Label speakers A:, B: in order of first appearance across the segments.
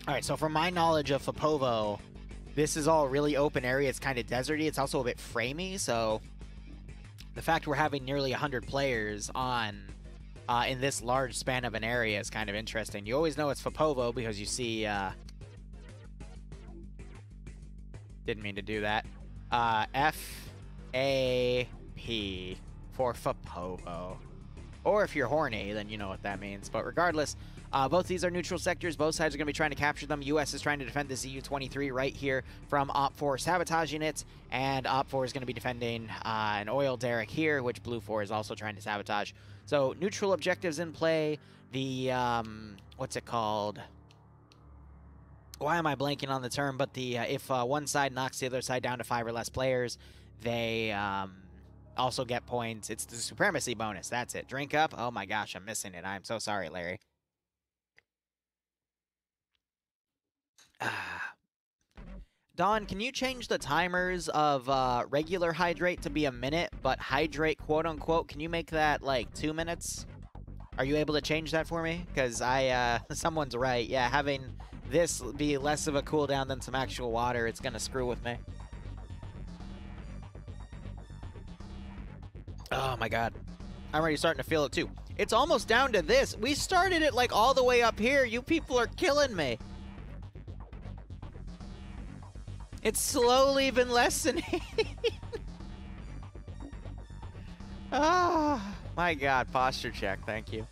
A: All right, so from my knowledge of Fapovo, this is all really open area. It's kind of deserty. It's also a bit framey, so the fact we're having nearly 100 players on in this large span of an area is kind of interesting. You always know it's Fapovo because you see... didn't mean to do that. F-A-P for Fapovo. Or if you're horny, then you know what that means. But regardless, both these are neutral sectors. Both sides are going to be trying to capture them. U.S. is trying to defend the ZU-23 right here from OPFOR sabotaging it. And OPFOR is going to be defending an oil derrick here, which Blue 4 is also trying to sabotage. So neutral objectives in play. The, what's it called? Why am I blanking on the term? But the if one side knocks the other side down to 5 or less players, they also get points. It's the supremacy bonus. That's it. Drink up. Oh my gosh, I'm missing it. I'm so sorry, Larry. Dawn, can you change the timers of regular hydrate to be a minute, but hydrate, quote unquote, can you make that like 2 minutes? Are you able to change that for me? Because someone's right. Yeah, having this be less of a cooldown than some actual water, it's gonna screw with me. Oh my god. I'm already starting to feel it too. It's almost down to this. We started it like all the way up here. You people are killing me. It's slowly been lessening. Ah, my god. Posture check. Thank you.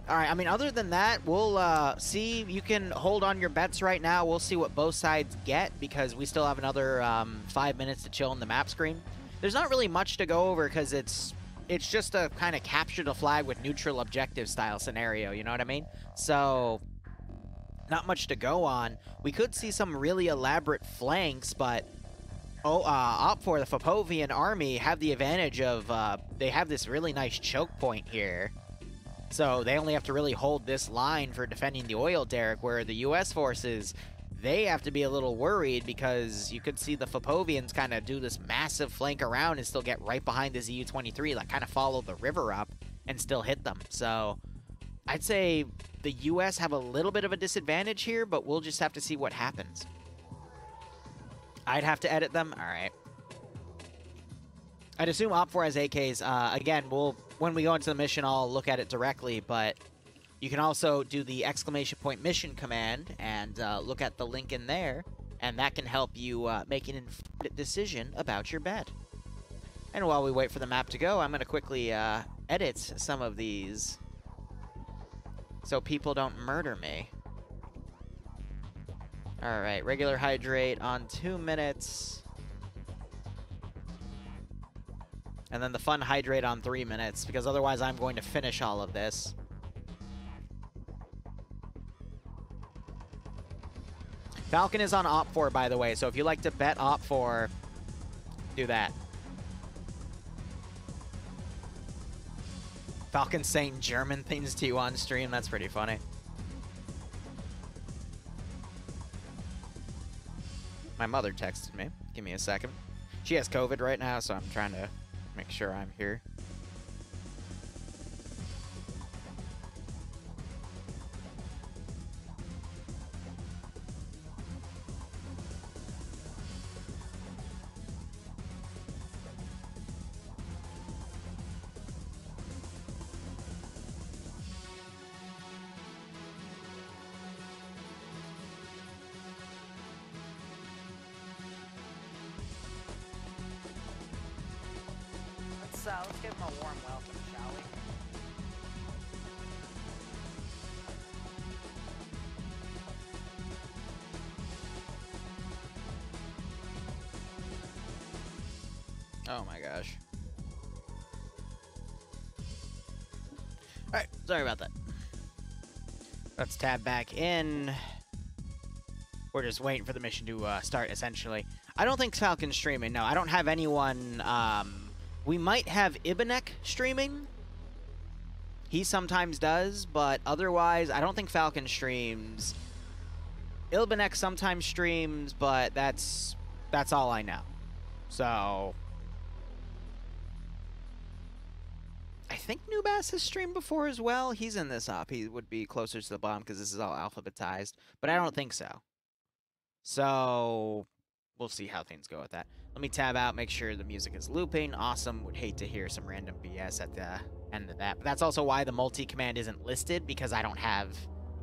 A: All right, I mean, other than that, we'll see. You can hold on your bets right now. We'll see what both sides get because we still have another 5 minutes to chill in the map screen. There's not really much to go over because it's just a kind of capture the flag with neutral objective style scenario, you know what I mean? So, not much to go on. We could see some really elaborate flanks, but OPFOR, the Fapovian army, have the advantage of, they have this really nice choke point here. So they only have to really hold this line for defending the oil derrick, where the U.S. forces, they have to be a little worried because you could see the Fapovians kind of do this massive flank around and still get right behind the ZU-23, like kind of follow the river up and still hit them. So I'd say the U.S. have a little bit of a disadvantage here, but we'll just have to see what happens. I'd have to edit them. All right. I'd assume OPFOR has AKs. Again, when we go into the mission, I'll look at it directly, but you can also do the exclamation point mission command and look at the link in there, and that can help you make an informed decision about your bet. And while we wait for the map to go, I'm going to quickly edit some of these so people don't murder me. All right, regular hydrate on 2 minutes. And then the fun hydrate on 3 minutes, because otherwise I'm going to finish all of this. Falcon is on OPFOR, by the way, so if you like to bet OPFOR, do that. Falcon's saying German things to you on stream. That's pretty funny. My mother texted me. Give me a second. She has COVID right now, so I'm trying to make sure I'm here. Let's give him a warm welcome, shall we? Oh my gosh. Alright, sorry about that. Let's tab back in. We're just waiting for the mission to start, essentially. I don't think Falcon's streaming. No, I don't have anyone... We might have Ibanek streaming. He sometimes does, but otherwise, I don't think Falcon streams. Ibanek sometimes streams, but that's all I know. So I think Nubass has streamed before as well. He's in this op. He would be closer to the bottom because this is all alphabetized, but I don't think so. So we'll see how things go with that. Let me tab out, make sure the music is looping. Awesome. Would hate to hear some random BS at the end of that. But that's also why the multi-command isn't listed, because I don't have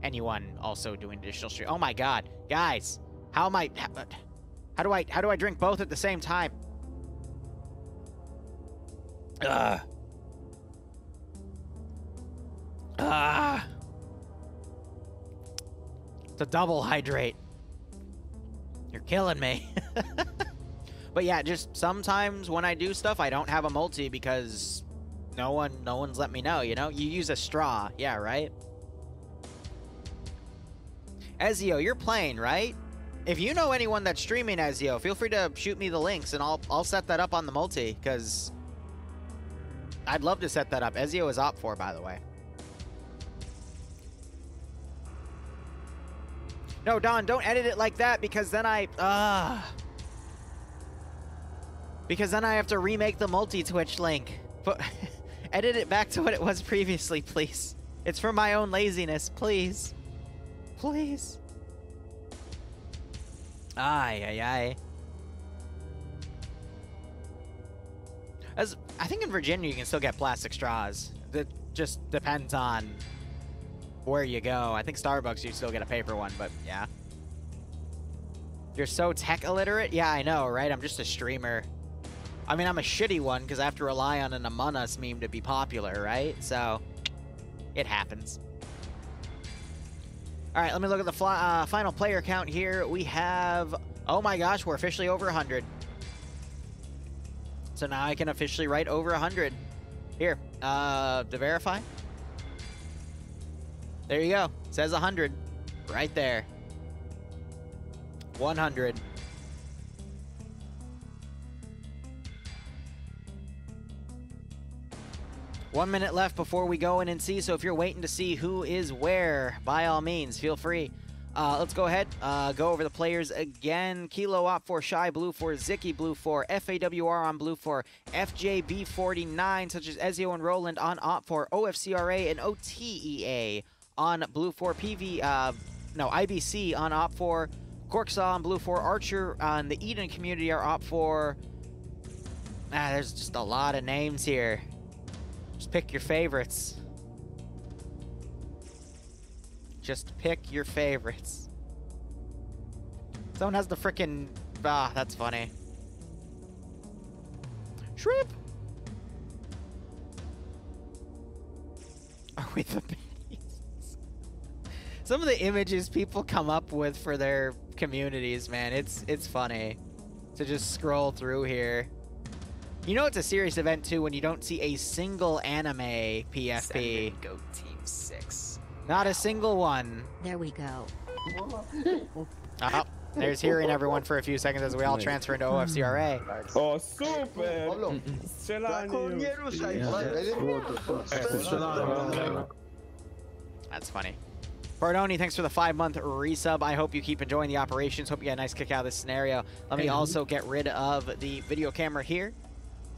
A: anyone also doing additional stream. Oh my god. Guys, how am I... How do I drink both at the same time? It's a double hydrate. You're killing me. But yeah, just sometimes when I do stuff, I don't have a multi because no one's let me know, you know? You use a straw. Yeah, right? Ezio, you're playing, right? If you know anyone that's streaming Ezio, feel free to shoot me the links and I'll set that up on the multi, because I'd love to set that up. Ezio is OFCRA, by the way. No, Don, don't edit it like that, because then because then I have to remake the multi-Twitch link. But edit it back to what it was previously, please. It's for my own laziness, please. Please. Ay. As I think in Virginia you can still get plastic straws. That just depends on where you go. I think Starbucks you still get a paper one, but yeah. You're so tech illiterate? Yeah, I know, right? I'm just a streamer. I mean, I'm a shitty one because I have to rely on an Among Us meme to be popular, right? So, it happens. All right, let me look at the final player count here. We have... Oh my gosh, we're officially over 100. So now I can officially write over 100. Here, to verify. There you go. It says 100 right there. 100. One minute left before we go in and see, so if you're waiting to see who is where, by all means, feel free. Let's go ahead, go over the players again. Kilo OFCRA, Shy Blue 4, Zicky Blue 4, FAWR on Blue 4, FJB49, such as Ezio and Roland on OFCRA, OFCRA and OTEA on Blue 4, IBC on OFCRA, Corksaw on Blue 4, Archer on the Eden community are OFCRA. There's just a lot of names here. Just pick your favorites. Just pick your favorites. Someone has the frickin'... that's funny. Shrimp! Are we the baddies? Some of the images people come up with for their communities, man, it's funny to just scroll through here. You know it's a serious event, too, when you don't see a single anime PFP.
B: Go Team 6.
A: Not a single one.
C: There we go.
A: There's hearing everyone for a few seconds as we all transfer into OFCRA.
D: Oh, super!
A: That's funny. Bardoni, thanks for the 5-month resub. I hope you keep enjoying the operations. Hope you get a nice kick out of this scenario. Let me also get rid of the video camera here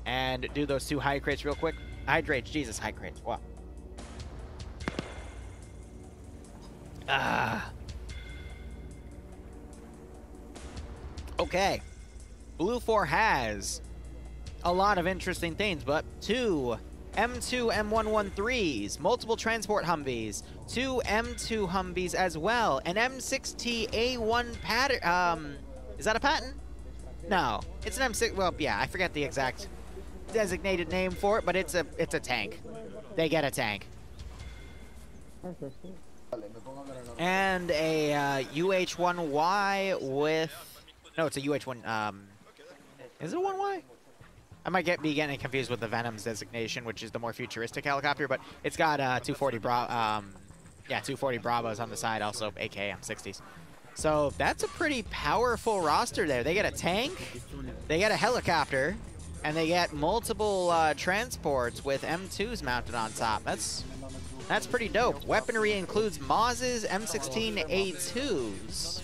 A: and do those 2 hydrates real quick. Hydrates, Jesus, hydrates. Wow. Okay. Blue 4 has a lot of interesting things, but 2 M2 M113s, multiple transport Humvees, 2 M2 Humvees as well, an M6T A1 pattern. Is that a pattern? No, it's an M6. Well, yeah, I forget the exact designated name for it, but it's a tank. They get a tank. And a UH-1Y with... No, it's a UH-1... Is it a 1Y? I might be getting confused with the Venom's designation, which is the more futuristic helicopter, but it's got 240 240 Bravos on the side, also aka M60s. So that's a pretty powerful roster there. They get a tank, they get a helicopter, and they get multiple transports with M2s mounted on top. That's pretty dope. Weaponry includes Moz's M16 A2s.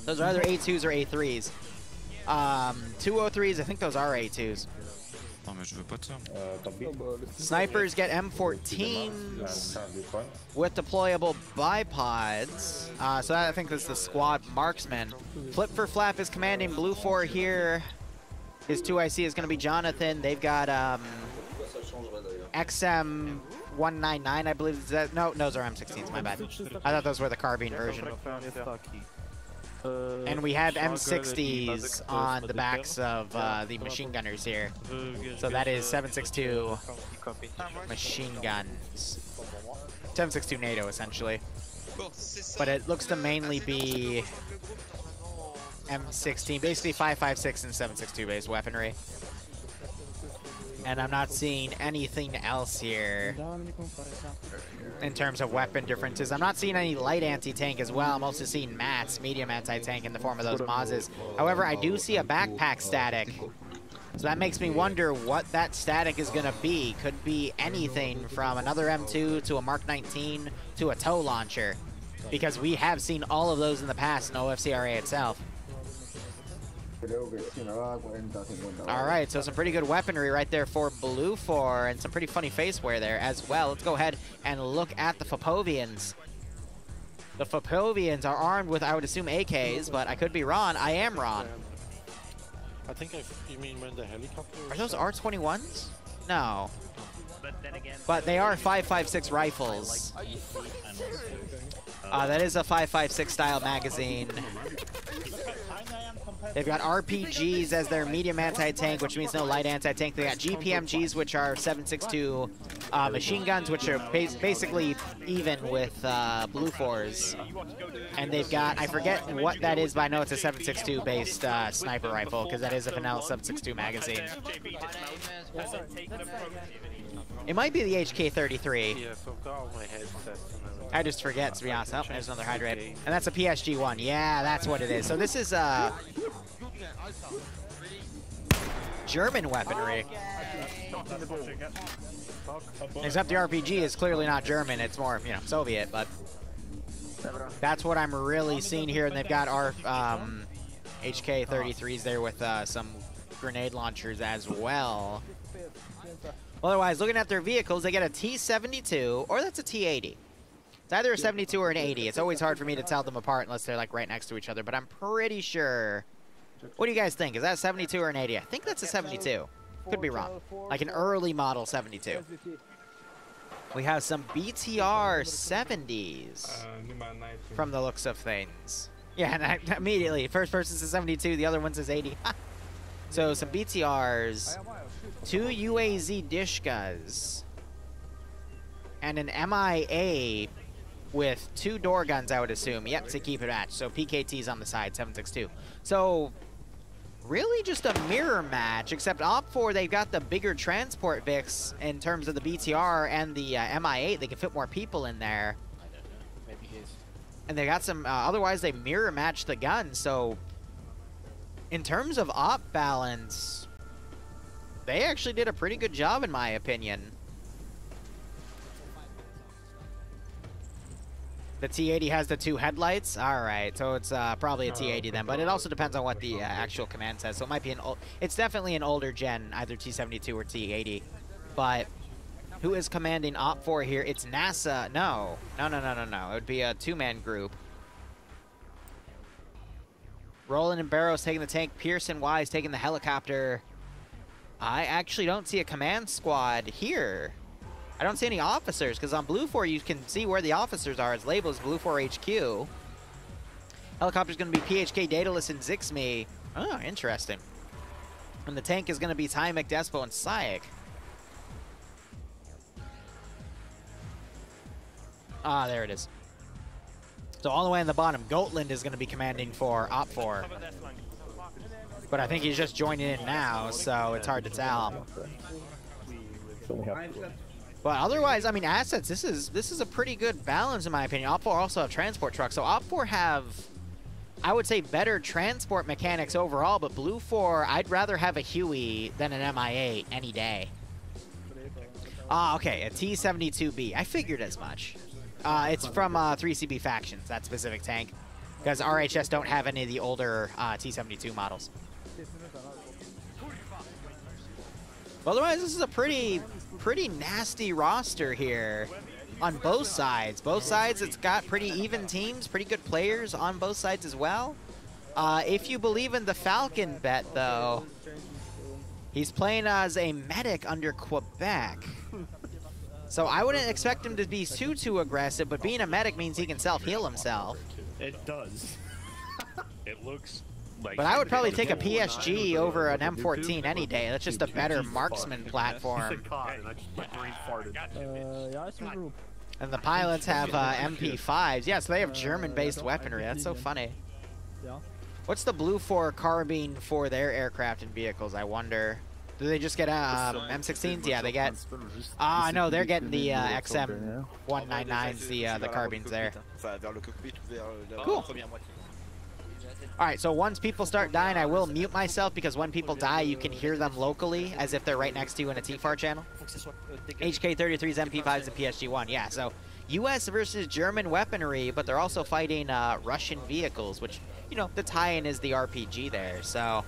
A: Those are either A2s or A3s. 203s, I think those are A2s.
C: Non mais je veux pas de ça.
A: Snipers get M14s with deployable bipods. So that, I think this is the squad marksman. Flip for Flap is commanding Blue 4 here. His 2IC is going to be Jonathan. They've got XM199, I believe. Is that, no, those are M16s, my bad. I thought those were the carbine version. And we have M60s on the backs of the machine gunners here. So that is 7.62 machine guns. 7.62 NATO, essentially. But it looks to mainly be M16, basically 5.56 and 7.62 base weaponry. And I'm not seeing anything else here in terms of weapon differences. I'm not seeing any light anti-tank as well. I'm also seeing mats, medium anti-tank in the form of those Mazes. However, I do see a backpack static. So that makes me wonder what that static is going to be. Could be anything from another M2 to a Mark 19 to a tow launcher. Because we have seen all of those in the past in OFCRA itself. Alright, so some pretty good weaponry right there for Blue 4, and some pretty funny face wear there as well. Let's go ahead and look at the Fapovians. The Fapovians are armed with, I would assume, AKs, but I could be wrong. I am wrong.
E: I think you mean when the helicopter...
A: Are those R21s? No. But they are 5.56 rifles. That is a 5.56 style magazine. They've got RPGs as their medium anti-tank, which means no light anti-tank. They got GPMGs, which are 7.62 machine guns, which are basically even with Blue 4s. And they've got, I forget what that is, but I know it's a 7.62 based sniper rifle, because that is a vanilla 7.62 magazine. It might be the HK-33.
E: Yeah, so I've got all my headsets.
A: I just forget, to be honest. Oh, there's another hydrate. And that's a PSG-1. Yeah, that's what it is. So this is German weaponry. Except the RPG is clearly not German. It's more, you know, Soviet, but that's what I'm really seeing here. And they've got our HK-33s there with some grenade launchers as well. Otherwise, looking at their vehicles, they get a T-72, or that's a T-80. It's either a 72 or an 80. It's always hard for me to tell them apart unless they're like right next to each other, but I'm pretty sure. What do you guys think? Is that a 72 or an 80? I think that's a 72. Could be wrong. Like an early model 72. We have some BTR 70s from the looks of things. Yeah, and immediately, first person's a 72, the other one's is 80. So some BTRs, 2 UAZ Dishkas, and an MIA with 2 door guns, I would assume. Yep, to keep it matched. So PKT's on the side, 7.62. So really just a mirror match, except OFCRA, they've got the bigger transport Vix in terms of the BTR and the MI8. They can fit more people in there. And they got some, otherwise they mirror match the guns. So in terms of op balance, they actually did a pretty good job in my opinion. The T-80 has the 2 headlights. All right, so it's probably a T-80 then, but it also depends on what the actual command says. So it might be an old, it's definitely an older gen, either T-72 or T-80. But who is commanding OFCRA here? It's NASA. No. It would be a 2-man group. Roland and Barrows taking the tank. Pearson Wise taking the helicopter. I actually don't see a command squad here. I don't see any officers, because on Blue 4 you can see where the officers are. It's labeled as Blue 4 HQ. Helicopter's going to be PHK, Daedalus, and Zixme. Oh, interesting. And the tank is going to be Ty McDespo and Sayek. Ah, there it is. So all the way on the bottom, Gotland is going to be commanding for OFCRA. But I think he's just joining in now, so it's hard to tell. But otherwise, I mean, assets, this is a pretty good balance in my opinion. OFCRA also have transport trucks. So OFCRA have, I would say, better transport mechanics overall, but Blue 4, I'd rather have a Huey than an MI8 any day. Ah, okay, a T-72B. I figured as much. It's from 3CB Factions, that specific tank, because RHS don't have any of the older T-72 models. Otherwise, this is a pretty nasty roster here on both sides. Both sides, it's got pretty even teams, pretty good players on both sides as well. If you believe in the Falcon bet, though, he's playing as a medic under Quebec. So I wouldn't expect him to be too aggressive, but being a medic means he can self-heal himself.
C: It does. It looks like...
A: But I would probably take a PSG over an M14 any day. That's just a better marksman platform. And the pilots have MP5s. Yeah, so they have German-based weaponry. That's so funny. What's the Blue 4 carbine for their aircraft and vehicles, I wonder? Do they just get M16s? Yeah, they get... Ah, no, they're getting the XM199s, the carbines there. Cool. Alright, so once people start dying, I will mute myself because when people die, you can hear them locally as if they're right next to you in a TFAR channel. HK-33's MP5s and PSG-1. Yeah, so US versus German weaponry, but they're also fighting Russian vehicles, which, you know, the tie-in is the RPG there, so...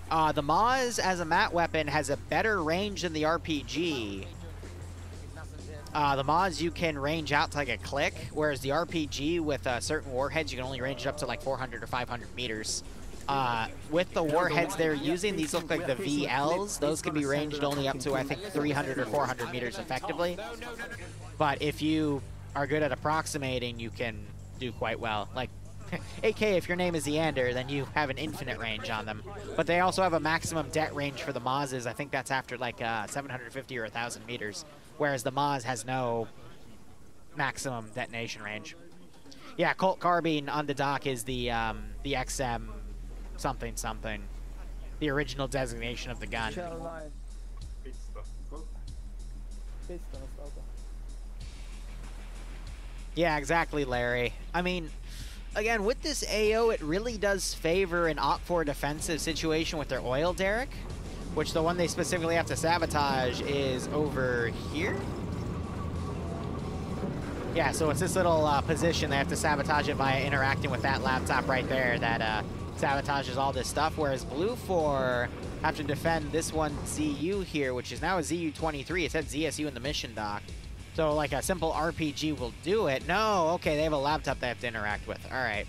A: the Maz as a mat weapon has a better range than the RPG. The Maz you can range out to like a click, whereas the RPG with certain warheads you can only range it up to like 400 or 500 meters. With the warheads they're using, these look like the VLs. Those can be ranged only up to I think 300 or 400 meters effectively. But if you are good at approximating, you can do quite well. Like AK, if your name is Eander, then you have an infinite range on them. But they also have a maximum det range for the Mazes. I think that's after like 750 or 1,000 meters, whereas the Maz has no maximum detonation range. Yeah, Colt Carbine on the dock is the XM something something, the original designation of the gun. Yeah, exactly, Larry. I mean, again, with this AO, it really does favor an OFCRA defensive situation with their oil derrick, which the one they specifically have to sabotage is over here. Yeah, so it's this little position. They have to sabotage it by interacting with that laptop right there that sabotages all this stuff, whereas Blue 4 have to defend this one ZU here, which is now a ZU-23. It said ZSU in the mission dock. So, like, a simple RPG will do it. No, okay, they have a laptop they have to interact with. All right.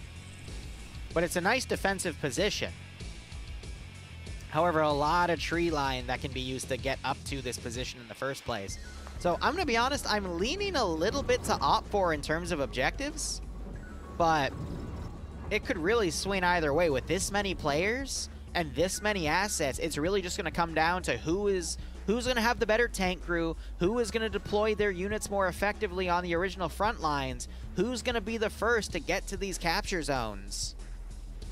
A: But it's a nice defensive position. However, a lot of tree line that can be used to get up to this position in the first place. So, I'm going to be honest, I'm leaning a little bit to OPFOR in terms of objectives. But it could really swing either way. With this many players and this many assets, it's really just going to come down to who's going to have the better tank crew, who is going to deploy their units more effectively on the original front lines, who's going to be the first to get to these capture zones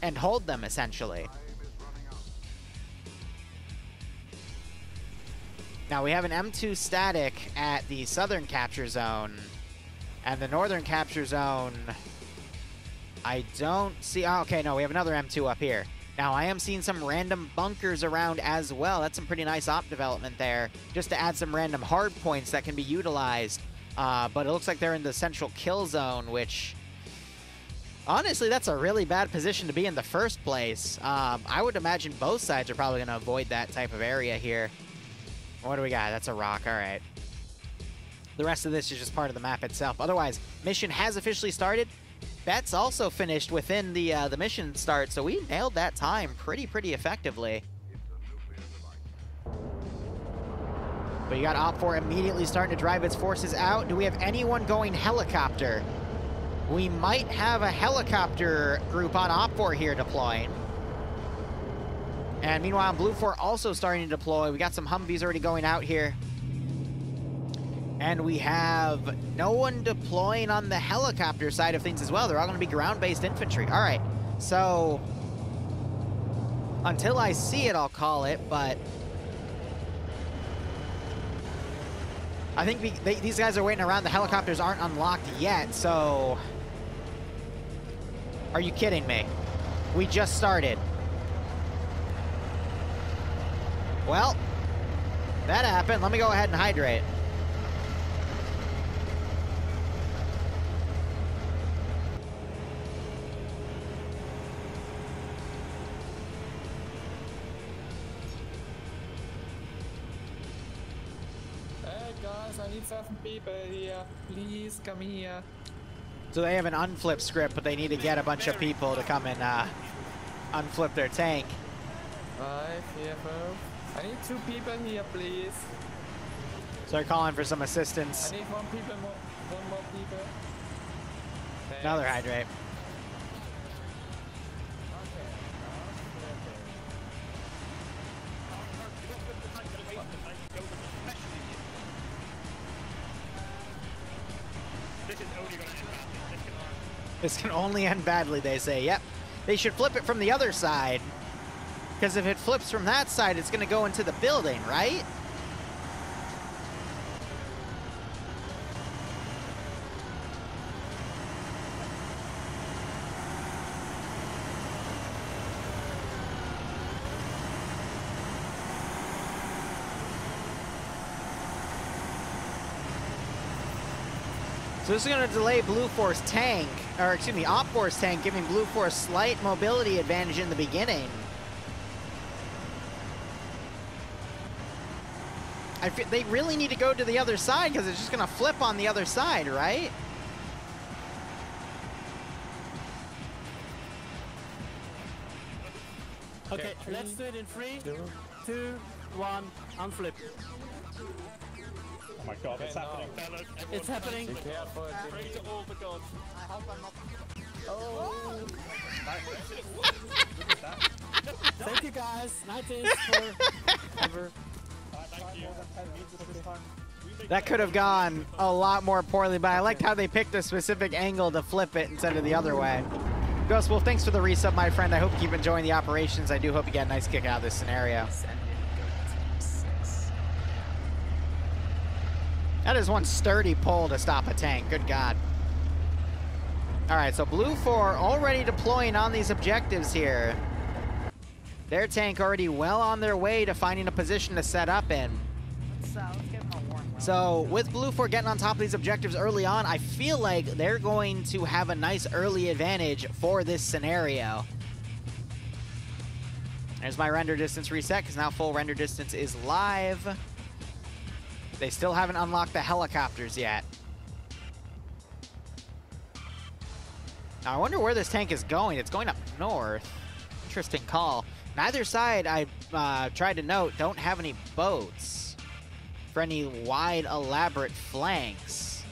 A: and hold them, essentially. Now, we have an M2 static at the southern capture zone, and the northern capture zone, I don't see... Oh, okay, no, we have another M2 up here. Now, I am seeing some random bunkers around as well. That's some pretty nice op development there, just to add some random hard points that can be utilized. But it looks like they're in the central kill zone, which, honestly, that's a really bad position to be in the first place. I would imagine both sides are probably going to avoid that type of area here. What do we got? That's a rock. All right. The rest of this is just part of the map itself. Otherwise, mission has officially started. Bets also finished within the mission start, so we nailed that time pretty effectively. But you got OPFOR immediately starting to drive its forces out. Do we have anyone going helicopter? We might have a helicopter group on OPFOR here deploying. And meanwhile, Blue 4 also starting to deploy. We got some Humvees already going out here. And we have no one deploying on the helicopter side of things as well. They're all going to be ground-based infantry. All right, so until I see it, I'll call it, but I think these guys are waiting around. The helicopters aren't unlocked yet, so are you kidding me? We just started. Well, that happened. Let me go ahead and hydrate.
F: guys, I need 7 people here. Please come here.
A: So they have an unflip script, but they need to get a bunch of people to come and unflip their tank.
F: 5 here, 4. I need 2 people here, please.
A: So they're calling for some assistance.
F: I need 1 more people. Thanks.
A: Another hydrate. This can only end badly, they say. Yep. They should flip it from the other side. Because if it flips from that side, it's going to go into the building, right? So this is going to delay Blue Force tank, or excuse me, Op Force tank, giving Blue Force slight mobility advantage in the beginning. I feel they really need to go to the other side because it's just going to flip on the other side, right?
G: Okay, let's do it in 3, 2, 1, unflip.
D: Oh my god, it's happening, fellas.
G: It's happening.
F: Be careful.
D: Pray to all the gods.
A: I hope I'm not...
F: Oh!
G: Thank you guys. 19 for ever.
D: Thank you.
A: That could have gone a lot more poorly, but I liked how they picked a specific angle to flip it instead of the other way. Ghost Wolf, thanks for the resub, my friend. I hope you keep enjoying the operations. I do hope you get a nice kick out of this scenario.
B: Send it, go to team 6.
A: That is one sturdy pull to stop a tank. Good God. All right, so Blue 4 already deploying on these objectives here. Their tank already well on their way to finding a position to set up in.
H: Let's get them a warm.
A: So with Blue 4 getting on top of these objectives early on, I feel like they're going to have a nice early advantage for this scenario. There's my render distance reset, because now full render distance is live. They still haven't unlocked the helicopters yet. Now I wonder where this tank is going. It's going up north. Interesting call. Neither side, I tried to note, don't have any boats for any wide, elaborate flanks.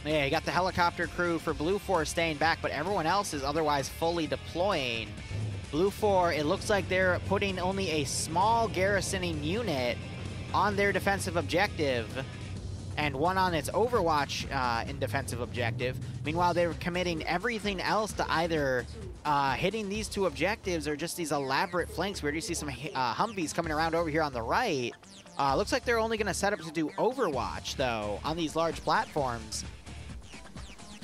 A: Yeah, you got the helicopter crew for Blue 4 staying back, but everyone else is otherwise fully deploying. Blue 4, it looks like they're putting only a small garrisoning unit on their defensive objective, and one on its Overwatch in defensive objective. Meanwhile, they're committing everything else to either hitting these 2 objectives or just these elaborate flanks. We already see some Humvees coming around over here on the right. Looks like they're only going to set up to do Overwatch, though, on these large platforms.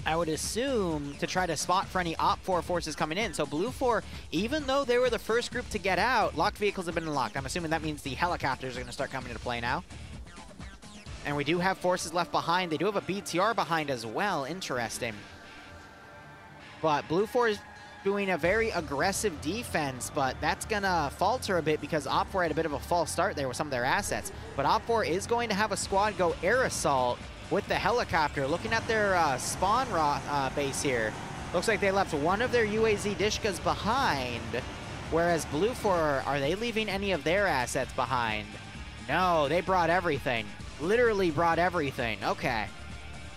A: I would assume to try to spot for any Op 4 forces coming in. So Blue 4, even though they were the first group to get out, locked vehicles have been unlocked. I'm assuming that means the helicopters are going to start coming into play now. And we do have forces left behind. They do have a BTR behind as well. Interesting. But Blue 4 is doing a very aggressive defense, but that's going to falter a bit because Op 4 had a bit of a false start there with some of their assets. But Op 4 is going to have a squad go air assault with the helicopter. Looking at their spawn base here, looks like they left one of their UAZ Dishkas behind, whereas Blue 4, are they leaving any of their assets behind? No, they brought everything. Literally brought everything. Okay.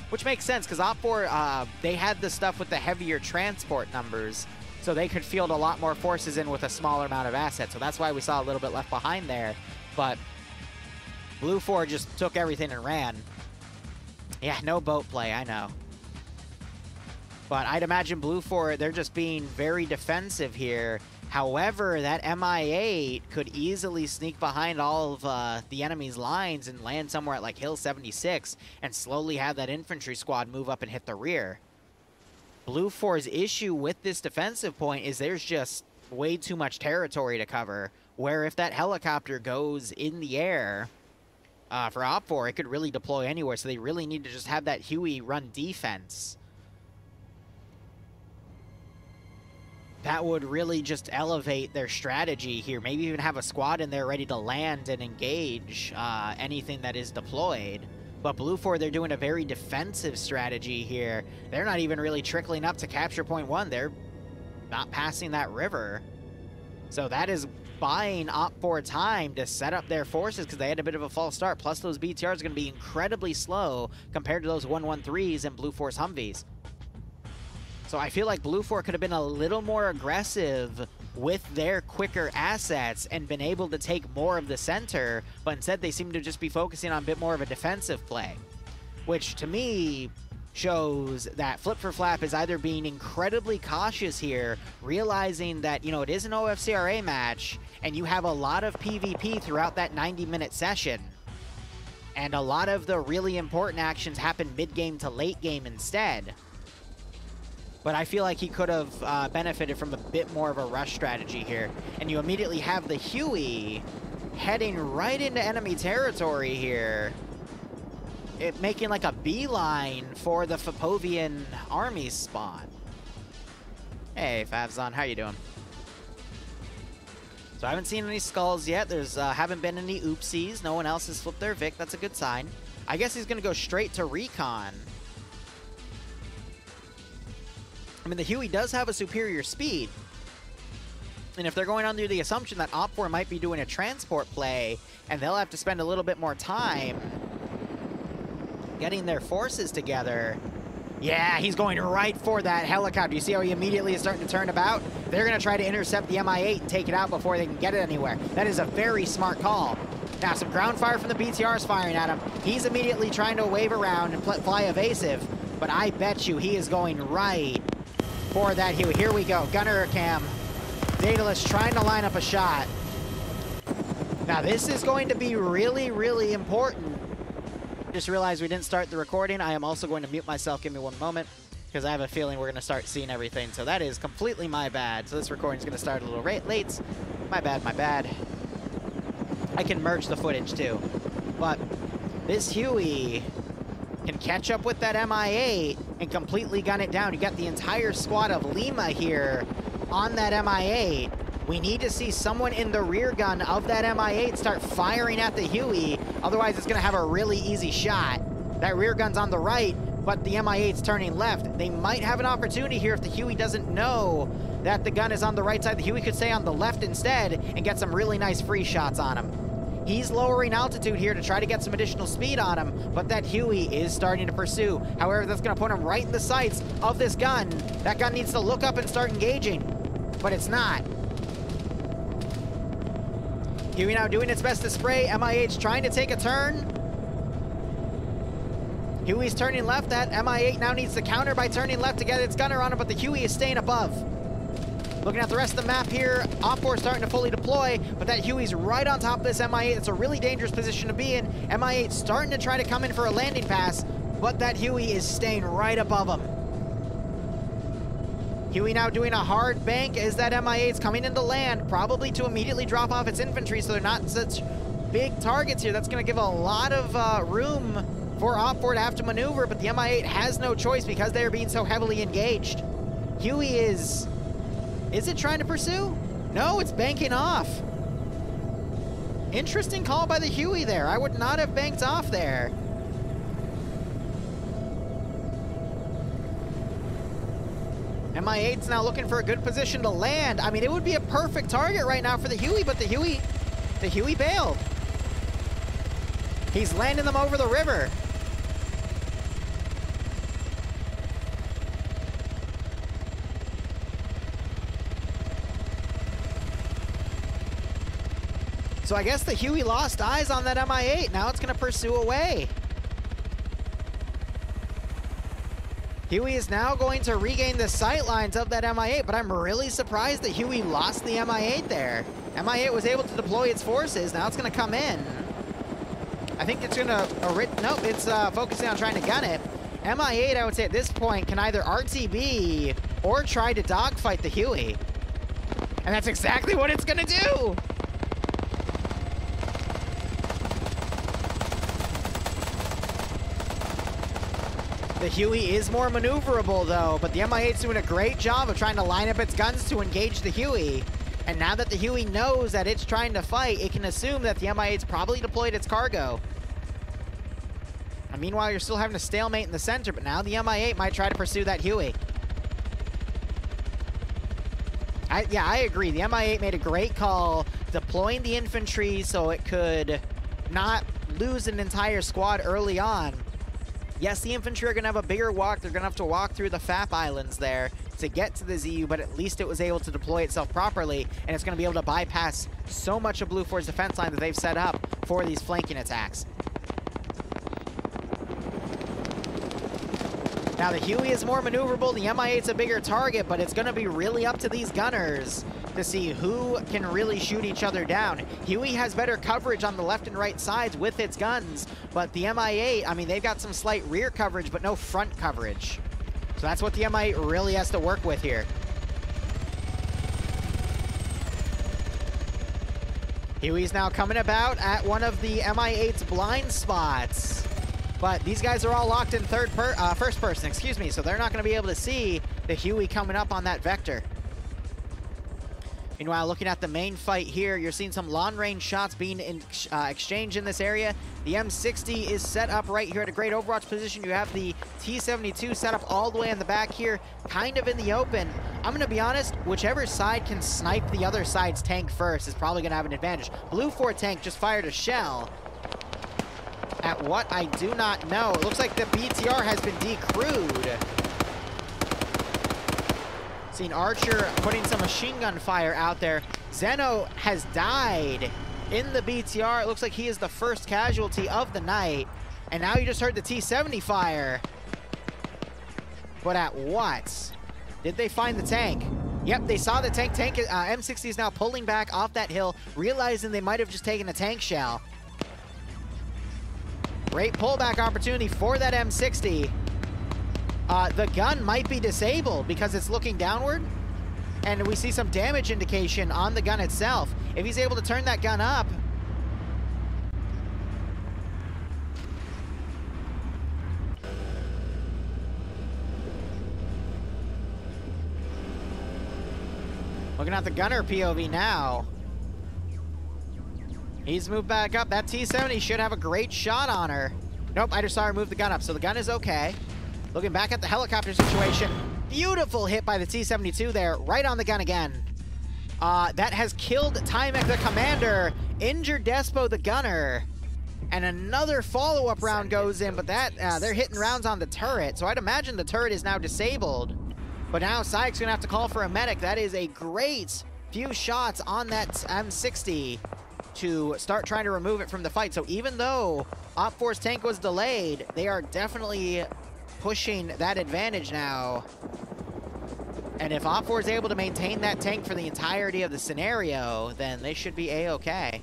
A: Which makes sense, because Op 4, they had the stuff with the heavier transport numbers, so they could field a lot more forces in with a smaller amount of assets. So that's why we saw a little bit left behind there. But Blue 4 just took everything and ran. Yeah, no boat play, I know. But I'd imagine Blue 4, they're just being very defensive here. However, that MI8 could easily sneak behind all of the enemy's lines and land somewhere at like Hill 76 and slowly have that infantry squad move up and hit the rear. Blue 4's issue with this defensive point is there's just way too much territory to cover, where if that helicopter goes in the air for Op 4, it could really deploy anywhere, so they really need to just have that Huey run defense. That would really just elevate their strategy here. Maybe even have a squad in there ready to land and engage anything that is deployed. But Blue 4, they're doing a very defensive strategy here. They're not even really trickling up to capture point 1. They're not passing that river. So that is buying Op4 time to set up their forces because they had a bit of a false start. Plus those BTRs are going to be incredibly slow compared to those 113s and Blue 4's Humvees. So I feel like Blue 4 could have been a little more aggressive with their quicker assets and been able to take more of the center, but instead they seem to just be focusing on a bit more of a defensive play, which to me shows that Flip for Flap is either being incredibly cautious here, realizing that, you know, it is an OFCRA match and you have a lot of PvP throughout that 90-minute session, and a lot of the really important actions happen mid-game to late game instead. But I feel like he could have benefited from a bit more of a rush strategy here. And you immediately have the Huey heading right into enemy territory here. It making like a beeline for the Fapovian army spawn. Hey, Favzon, how you doing? So I haven't seen any skulls yet. There's haven't been any oopsies. No one else has flipped their Vic. That's a good sign. I guess he's going to go straight to recon. I mean, the Huey does have a superior speed. And if they're going under the assumption that Op4 might be doing a transport play, and they'll have to spend a little bit more time getting their forces together. Yeah, he's going right for that helicopter. You see how he immediately is starting to turn about? They're going to try to intercept the Mi-8 and take it out before they can get it anywhere. That is a very smart call. Now, some ground fire from the BTRs firing at him. He's immediately trying to wave around and fly evasive. But I bet you he is going right for that Huey. Here we go. Gunner cam. Daedalus trying to line up a shot. Now, this is going to be really, really important. Just realized we didn't start the recording. I am also going to mute myself. Give me one moment, because I have a feeling we're going to start seeing everything. So that is completely my bad. So this recording is going to start a little late. My bad, my bad. I can merge the footage too. But this Huey can catch up with that Mi-8 and completely gun it down. You got the entire squad of Lima here on that Mi-8. We need to see someone in the rear gun of that Mi-8 start firing at the Huey. Otherwise, it's going to have a really easy shot. That rear gun's on the right, but the Mi-8's turning left. They might have an opportunity here if the Huey doesn't know that the gun is on the right side. The Huey could stay on the left instead and get some really nice free shots on him. He's lowering altitude here to try to get some additional speed on him, but that Huey is starting to pursue. However, that's going to put him right in the sights of this gun. That gun needs to look up and start engaging, but it's not. Huey now doing its best to spray. Mi-8's trying to take a turn. Huey's turning left. That Mi-8 now needs to counter by turning left to get its gunner on him, but the Huey is staying above. Looking at the rest of the map here, Op4 starting to fully deploy, but that Huey's right on top of this Mi-8. It's a really dangerous position to be in. Mi-8 starting to try to come in for a landing pass, but that Huey is staying right above him. Huey now doing a hard bank as that Mi-8's coming into land, probably to immediately drop off its infantry so they're not such big targets here. That's going to give a lot of room for Op4 to have to maneuver, but the Mi-8 has no choice because they are being so heavily engaged. Huey is it trying to pursue? No, it's banking off. Interesting call by the Huey there. I would not have banked off there. Mi-8's now looking for a good position to land. I mean, it would be a perfect target right now for the Huey, but the Huey bailed. He's landing them over the river. So I guess the Huey lost eyes on that Mi-8. Now it's going to pursue away. Huey is now going to regain the sight lines of that Mi-8, but I'm really surprised that Huey lost the Mi-8 there. Mi-8 was able to deploy its forces. Now it's going to come in. I think it's going to... nope, it's focusing on trying to gun it. Mi-8, I would say at this point, can either RTB or try to dogfight the Huey. And that's exactly what it's going to do! The Huey is more maneuverable, though, but the Mi-8's doing a great job of trying to line up its guns to engage the Huey. And now that the Huey knows that it's trying to fight, it can assume that the Mi-8's probably deployed its cargo. Meanwhile, you're still having a stalemate in the center, but now the MI8 might try to pursue that Huey. Yeah, I agree. The MI8 made a great call deploying the infantry so it could not lose an entire squad early on. Yes, the infantry are going to have a bigger walk. They're going to have to walk through the Fap Islands there to get to the ZU, but at least it was able to deploy itself properly, and it's going to be able to bypass so much of Blue 4's defense line that they've set up for these flanking attacks. Now, the Huey is more maneuverable. The MI8's a bigger target, but it's going to be really up to these gunners to see who can really shoot each other down. Huey has better coverage on the left and right sides with its guns, but the MI8, I mean, they've got some slight rear coverage, but no front coverage. So that's what the MI8 really has to work with here. Huey's now coming about at one of the MI8's blind spots. But these guys are all locked in first person, excuse me, so they're not going to be able to see the Huey coming up on that vector. Meanwhile, looking at the main fight here, you're seeing some long-range shots being exchanged in this area. The M60 is set up right here at a great Overwatch position. You have the T-72 set up all the way in the back here, kind of in the open. I'm going to be honest, whichever side can snipe the other side's tank first is probably going to have an advantage. Blue 4 tank just fired a shell at what I do not know. It looks like the BTR has been decrewed. Seen Archer putting some machine gun fire out there. Zeno has died in the BTR. It looks like he is the first casualty of the night. And now you just heard the T-70 fire. But at what? Did they find the tank? Yep, they saw the tank. M60 is now pulling back off that hill, realizing they might have just taken a tank shell. Great pullback opportunity for that M60. The gun might be disabled because it's looking downward, and we see some damage indication on the gun itself. If he's able to turn that gun up, looking at the gunner POV now. He's moved back up. That T-70 should have a great shot on her. Nope, I just saw her move the gun up, so the gun is okay. Looking back at the helicopter situation. Beautiful hit by the T-72 there, right on the gun again. That has killed Timek the commander, injured Despo the gunner, and another follow-up round goes in, but that they're hitting rounds on the turret, so I'd imagine the turret is now disabled. But now Syke's gonna have to call for a medic. That is a great few shots on that M60 to start trying to remove it from the fight. So even though Op4's tank was delayed, they are definitely pushing that advantage now. And if Op4 is able to maintain that tank for the entirety of the scenario, then they should be A-okay.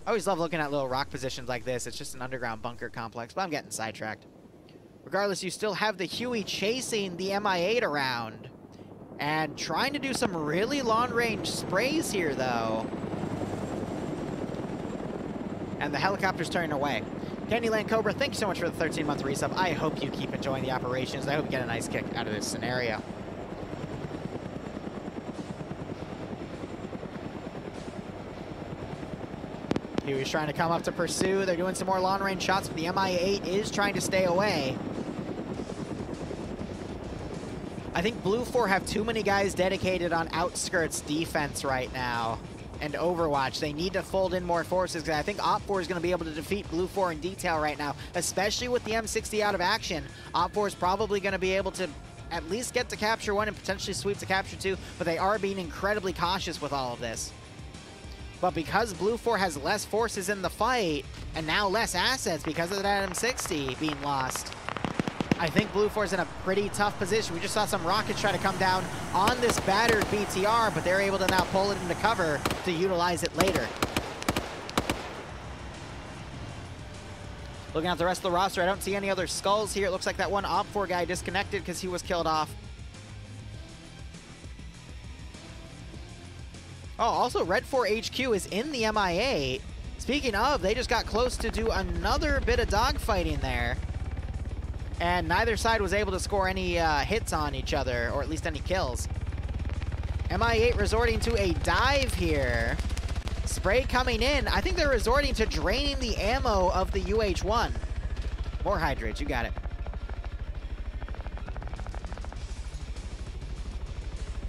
A: I always love looking at little rock positions like this. It's just an underground bunker complex, but I'm getting sidetracked. Regardless, you still have the Huey chasing the MI8 around and trying to do some really long-range sprays here, though. And the helicopter's turning away. Candyland Cobra, thank you so much for the 13-month resub. I hope you keep enjoying the operations. I hope you get a nice kick out of this scenario. Huey's trying to come up to pursue. They're doing some more long-range shots, but the MI8 is trying to stay away. I think Blue 4 have too many guys dedicated on outskirts defense right now. And Overwatch, they need to fold in more forces, because I think Op4 is going to be able to defeat Blue 4 in detail right now, especially with the M60 out of action. Op4 is probably going to be able to at least get to capture 1 and potentially sweep to capture 2, but they are being incredibly cautious with all of this. But because Blue 4 has less forces in the fight, and now less assets because of that M60 being lost, I think Blue 4 is in a pretty tough position. We just saw some rockets try to come down on this battered BTR, but they're able to now pull it into cover to utilize it later. Looking at the rest of the roster, I don't see any other skulls here. It looks like that one Op4 guy disconnected because he was killed off. Oh, also Red 4 HQ is in the MI8. Speaking of, they just got close to do another bit of dogfighting there. And neither side was able to score any hits on each other, or at least any kills. MI8 resorting to a dive here. Spray coming in. I think they're resorting to draining the ammo of the UH-1. More hydrates, you got it.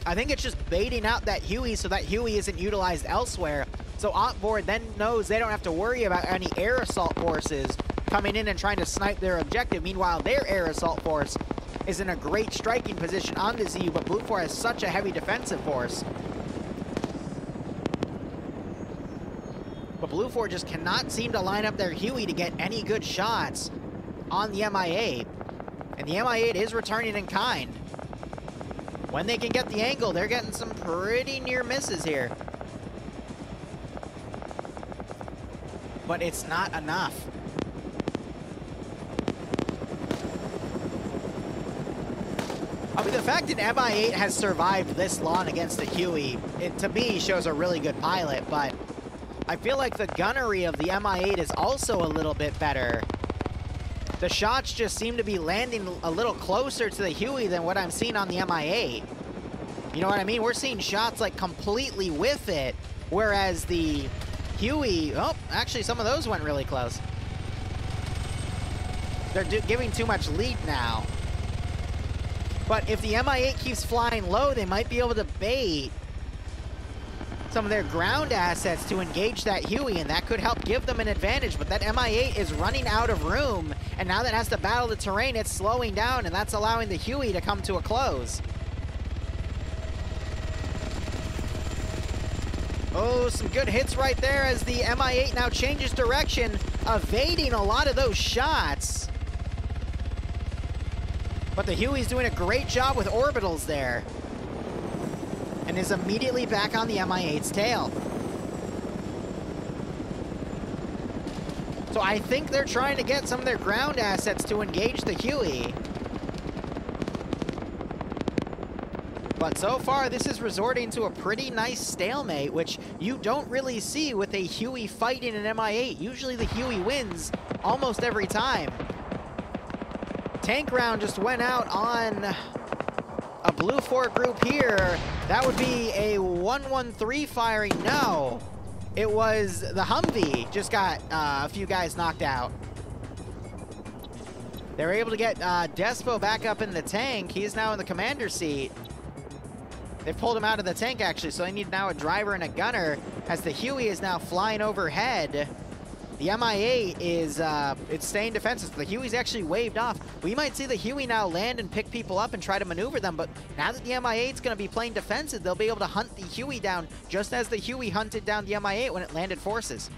A: I think it's just baiting out that Huey so that Huey isn't utilized elsewhere. So Opboard then knows they don't have to worry about any air assault forces coming in and trying to snipe their objective. Meanwhile, their air assault force is in a great striking position on the ZU, but Blue 4 has such a heavy defensive force. But Blue 4 just cannot seem to line up their Huey to get any good shots on the MI8. And the MI8 is returning in kind. When they can get the angle, they're getting some pretty near misses here. But it's not enough. I mean, the fact that MI8 has survived this long against the Huey, it to me shows a really good pilot, but I feel like the gunnery of the MI8 is also a little bit better. The shots just seem to be landing a little closer to the Huey than what I'm seeing on the MI8. You know what I mean? We're seeing shots like completely with it, whereas the Huey, oh, actually some of those went really close. They're giving too much lead now. But if the MI8 keeps flying low, they might be able to bait some of their ground assets to engage that Huey, and that could help give them an advantage. But that MI8 is running out of room, and now that it has to battle the terrain, it's slowing down, and that's allowing the Huey to come to a close. Oh, some good hits right there as the MI8 now changes direction, evading a lot of those shots. But the Huey's doing a great job with orbitals there, and is immediately back on the MI8's tail. So I think they're trying to get some of their ground assets to engage the Huey. But so far, this is resorting to a pretty nice stalemate, which you don't really see with a Huey fighting an MI8. Usually the Huey wins almost every time. Tank round just went out on a Blue 4 group here. That would be a 113 firing. No, it was the Humvee just got a few guys knocked out. They were able to get Despo back up in the tank. He's now in the commander seat. They've pulled him out of the tank, actually, so they need now a driver and a gunner as the Huey is now flying overhead. The MI8 is it's staying defensive. The Huey's actually waved off. We might see the Huey now land and pick people up and try to maneuver them, but now that the MI8's going to be playing defensive, they'll be able to hunt the Huey down just as the Huey hunted down the MI8 when it landed forces.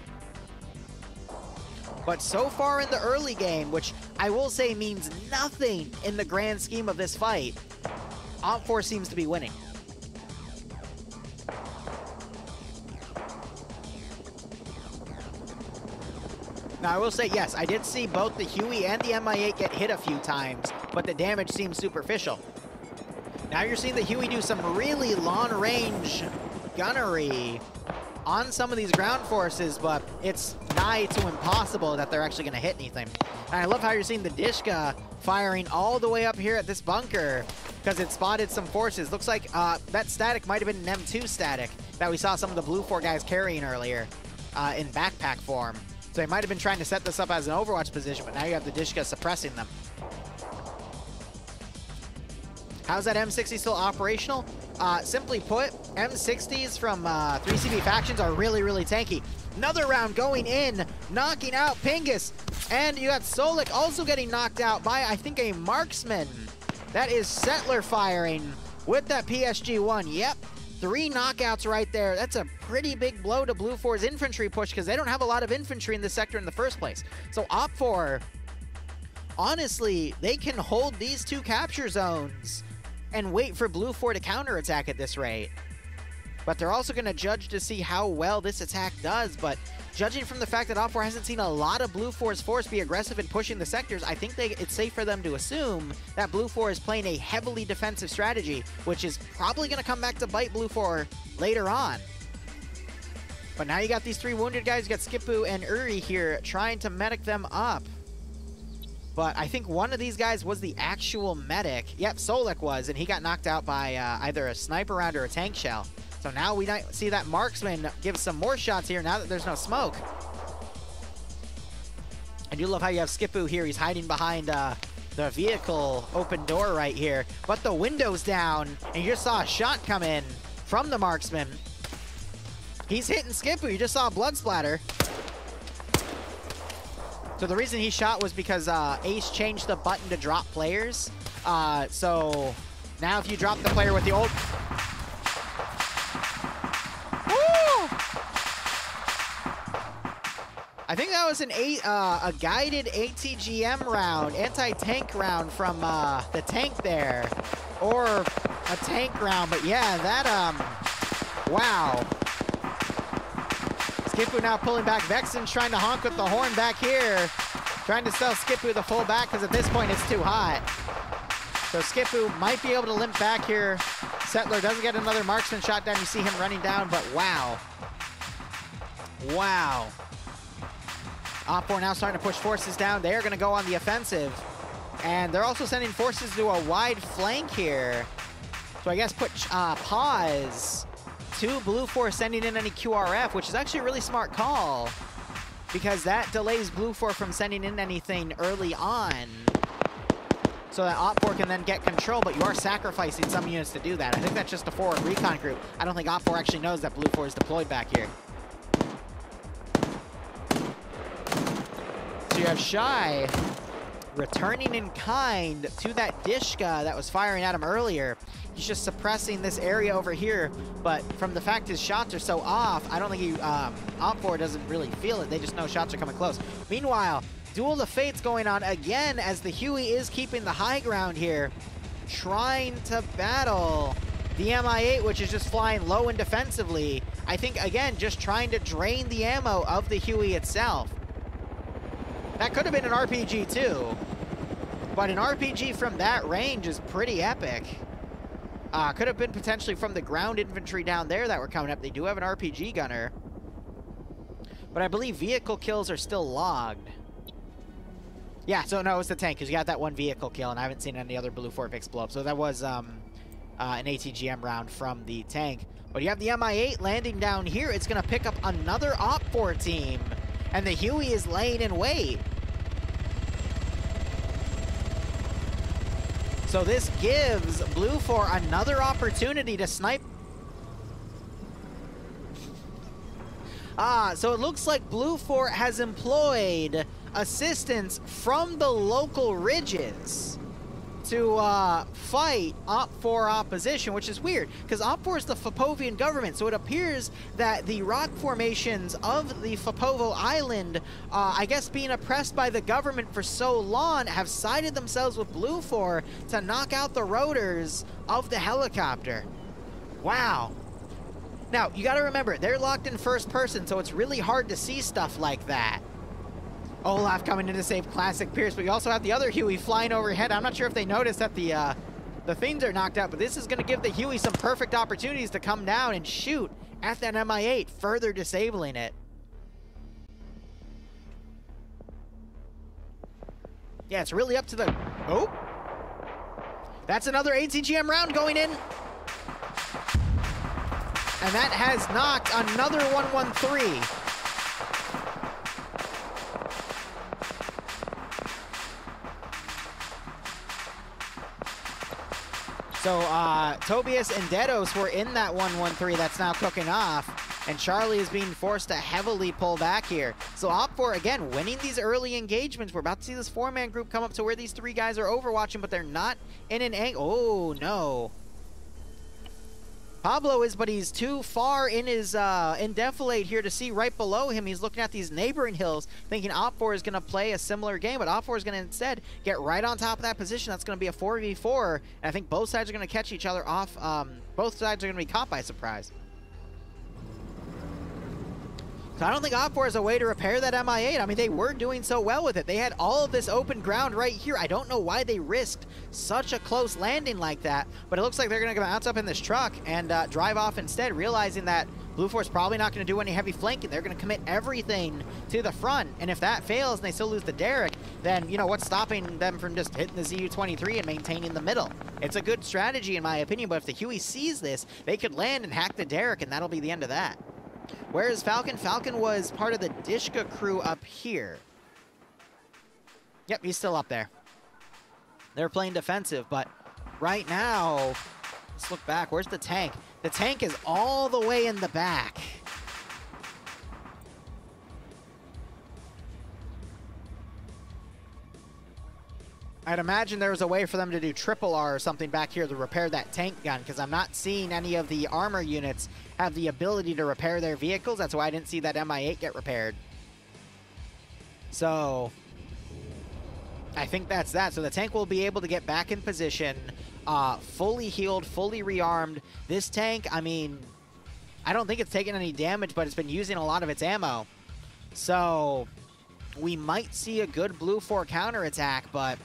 A: But so far in the early game, which I will say means nothing in the grand scheme of this fight, OFCRA seems to be winning. Now, I will say, yes, I did see both the Huey and the MI8 get hit a few times, but the damage seems superficial. Now you're seeing the Huey do some really long-range gunnery on some of these ground forces, but it's nigh to impossible that they're actually going to hit anything. And I love how you're seeing the Dishka firing all the way up here at this bunker because it spotted some forces. Looks like that static might have been an M2 static that we saw some of the Blue 4 guys carrying earlier in backpack form. So they might have been trying to set this up as an Overwatch position, but now you have the Dishka suppressing them. How's that M60 still operational? Simply put, M60s from 3CB factions are really, really tanky. Another round going in, knocking out Pingus. And you got Solik also getting knocked out by, I think, a marksman. That is Settler firing with that PSG-1. Yep, 3 knockouts right there. That's a pretty big blow to Blue 4's infantry push because they don't have a lot of infantry in this sector in the first place. So OFCRA, honestly, they can hold these 2 capture zones and wait for Blue 4 to counterattack at this rate. But they're also going to judge to see how well this attack does. But judging from the fact that OFCRA hasn't seen a lot of Blue 4's force be aggressive in pushing the sectors, I think it's safe for them to assume that Blue 4 is playing a heavily defensive strategy, which is probably going to come back to bite Blue 4 later on. But now you got these 3 wounded guys. You got Skipu and Uri here trying to medic them up. But I think one of these guys was the actual medic. Yep, Solik was, and he got knocked out by either a sniper round or a tank shell. So now we might see that marksman give some more shots here now that there's no smoke. do love how you have Skipu here. He's hiding behind the vehicle open door right here. But the window's down, and you just saw a shot come in from the marksman. He's hitting Skipu. You just saw a blood splatter. So the reason he shot was because Ace changed the button to drop players. So now if you drop the player with the old... Woo! I think that was a guided ATGM round, anti-tank round from the tank there. Or a tank round, but yeah, that, wow. Skipu now pulling back. Vexen's trying to honk with the horn back here. Trying to sell Skipu the full back because at this point it's too hot. So Skipu might be able to limp back here. Settler doesn't get another marksman shot down. You see him running down, but wow. Wow. OFCRA now starting to push forces down. They are going to go on the offensive. And they're also sending forces to a wide flank here. So I guess put pause to Blue Force sending in any QRF, which is actually a really smart call because that delays Blue Force from sending in anything early on so that OFCRA can then get control, but you are sacrificing some units to do that. I think that's just a forward recon group. I don't think OFCRA actually knows that Blue Force is deployed back here. So you have Shy returning in kind to that Dishka that was firing at him earlier. He's just suppressing this area over here, but from the fact his shots are so off, I don't think he, OFCRA doesn't really feel it. They just know shots are coming close. Meanwhile, Duel of the Fates going on again as the Huey is keeping the high ground here, trying to battle the Mi-8, which is just flying low and defensively. I think, again, just trying to drain the ammo of the Huey itself. That could have been an RPG too, but an RPG from that range is pretty epic. Could have been potentially from the ground infantry down there that were coming up. They do have an RPG gunner, but I believe vehicle kills are still logged. Yeah, so no, it was the tank because you got that one vehicle kill, and I haven't seen any other Blue Forvix blow up. So that was an ATGM round from the tank. But you have the Mi-8 landing down here. It's going to pick up another OFCRA team. And the Huey is laying in wait. So this gives Blue 4 another opportunity to snipe. So it looks like Blue 4 has employed assistance from the local ridges to fight OFCRA opposition, which is weird, because OFCRA is the Fapovian government, so it appears that the rock formations of the Fapovo Island, I guess being oppressed by the government for so long, have sided themselves with Blue 4 to knock out the rotors of the helicopter. Wow. Now, you gotta remember, they're locked in first person, so it's really hard to see stuff like that. Olaf coming in to save Classic Pierce, but you also have the other Huey flying overhead. I'm not sure if they noticed that the things are knocked out, but this is going to give the Huey some perfect opportunities to come down and shoot at that Mi-8, further disabling it. Yeah, it's really up to the... Oh! That's another ATGM round going in. And that has knocked another 113. So, Tobias and Dedos were in that 113 that's now cooking off, and Charlie is being forced to heavily pull back here. So OFCRA, again, winning these early engagements. We're about to see this four-man group come up to where these three guys are overwatching, but they're not in an angle. Oh, no. Pablo is, but he's too far in his defilade here to see right below him. He's looking at these neighboring hills, thinking OFCRA is going to play a similar game, but OFCRA is going to instead get right on top of that position. That's going to be a 4v4, and I think both sides are going to catch each other off. Both sides are going to be caught by surprise. So I don't think OFCRA has a way to repair that Mi-8. I mean, they were doing so well with it. They had all of this open ground right here. I don't know why they risked such a close landing like that, but it looks like they're going to bounce up in this truck and drive off instead, realizing that Blue Force probably not going to do any heavy flanking. They're going to commit everything to the front, and if that fails and they still lose the Derrick, then, you know, what's stopping them from just hitting the ZU-23 and maintaining the middle? It's a good strategy, in my opinion, but if the Huey sees this, they could land and hack the Derrick, and that'll be the end of that. Where is Falcon? Falcon was part of the Dishka crew up here. Yep, he's still up there. They're playing defensive, but right now, let's look back. Where's the tank? The tank is all the way in the back. I'd imagine there was a way for them to do triple R or something back here to repair that tank gun, because I'm not seeing any of the armor units have the ability to repair their vehicles. That's why I didn't see that MI8 get repaired. So I think that's that. So the tank will be able to get back in position, fully healed, fully rearmed. This tank, I mean, I don't think it's taken any damage, but it's been using a lot of its ammo. So we might see a good Blue 4 counterattack, but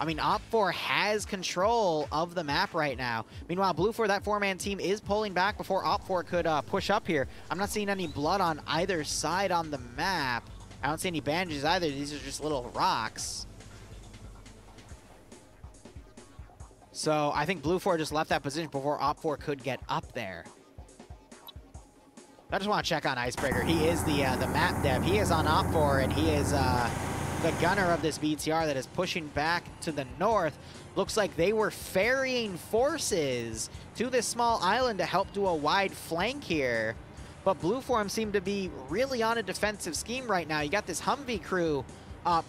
A: I mean, Op4 has control of the map right now. Meanwhile, Blue 4, that 4-man team is pulling back before Op4 could push up here. I'm not seeing any blood on either side on the map. I don't see any bandages either. These are just little rocks. So I think Blue 4 just left that position before Op4 could get up there. I just want to check on Icebreaker. He is the map dev. He is on Op4, and he is the gunner of this BTR that is pushing back to the north. Looks like they were ferrying forces to this small island to help do a wide flank here. But Blue Form seem to be really on a defensive scheme right now. You got this Humvee crew.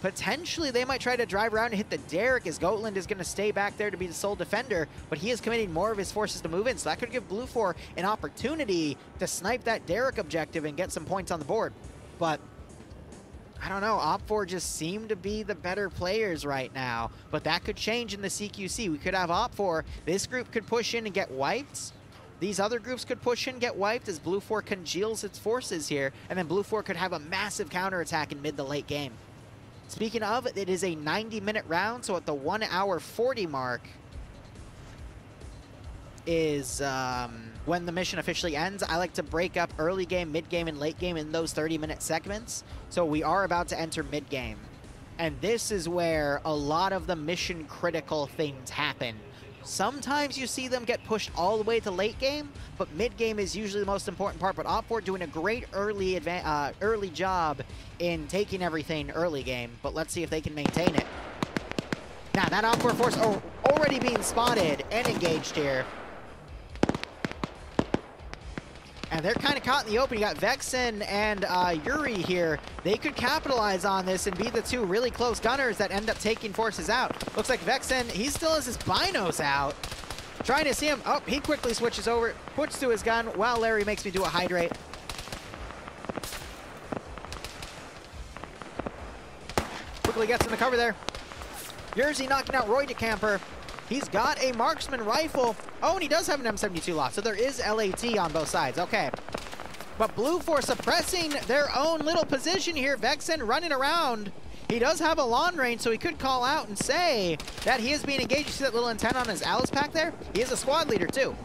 A: Potentially, they might try to drive around and hit the Derrick, as Goatland is going to stay back there to be the sole defender, but he is committing more of his forces to move in, so that could give Blue 4 an opportunity to snipe that Derrick objective and get some points on the board. But I don't know, Op4 just seem to be the better players right now, but that could change in the CQC. We could have Op4, this group could push in and get wiped. These other groups could push in and get wiped as Blue 4 congeals its forces here, and then Blue 4 could have a massive counterattack in mid to late game. Speaking of, it is a 90-minute round, so at the 1 hour 40 mark is when the mission officially ends. I like to break up early game, mid game, and late game in those 30-minute segments. So we are about to enter mid game. And this is where a lot of the mission critical things happen. Sometimes you see them get pushed all the way to late game, but mid game is usually the most important part. But Op4 doing a great early job in taking everything early game. But let's see if they can maintain it. Now that Op4 force already being spotted and engaged here. And they're kind of caught in the open. You got Vexen and Yuri here. They could capitalize on this and be the two really close gunners that end up taking forces out. Looks like Vexen, he still has his binos out. Trying to see him. Oh, he quickly switches over, puts to his gun while Larry makes me do a hydrate. Quickly gets in the cover there. Yerzy knocking out Roy DeCamper. He's got a marksman rifle. Oh, and he does have an M72 lock, so there is LAT on both sides. Okay. But Blue 4 suppressing their own little position here. Vexen running around. He does have a long range, so he could call out and say that he is being engaged. You see that little antenna on his Alice pack there? He is a squad leader, too.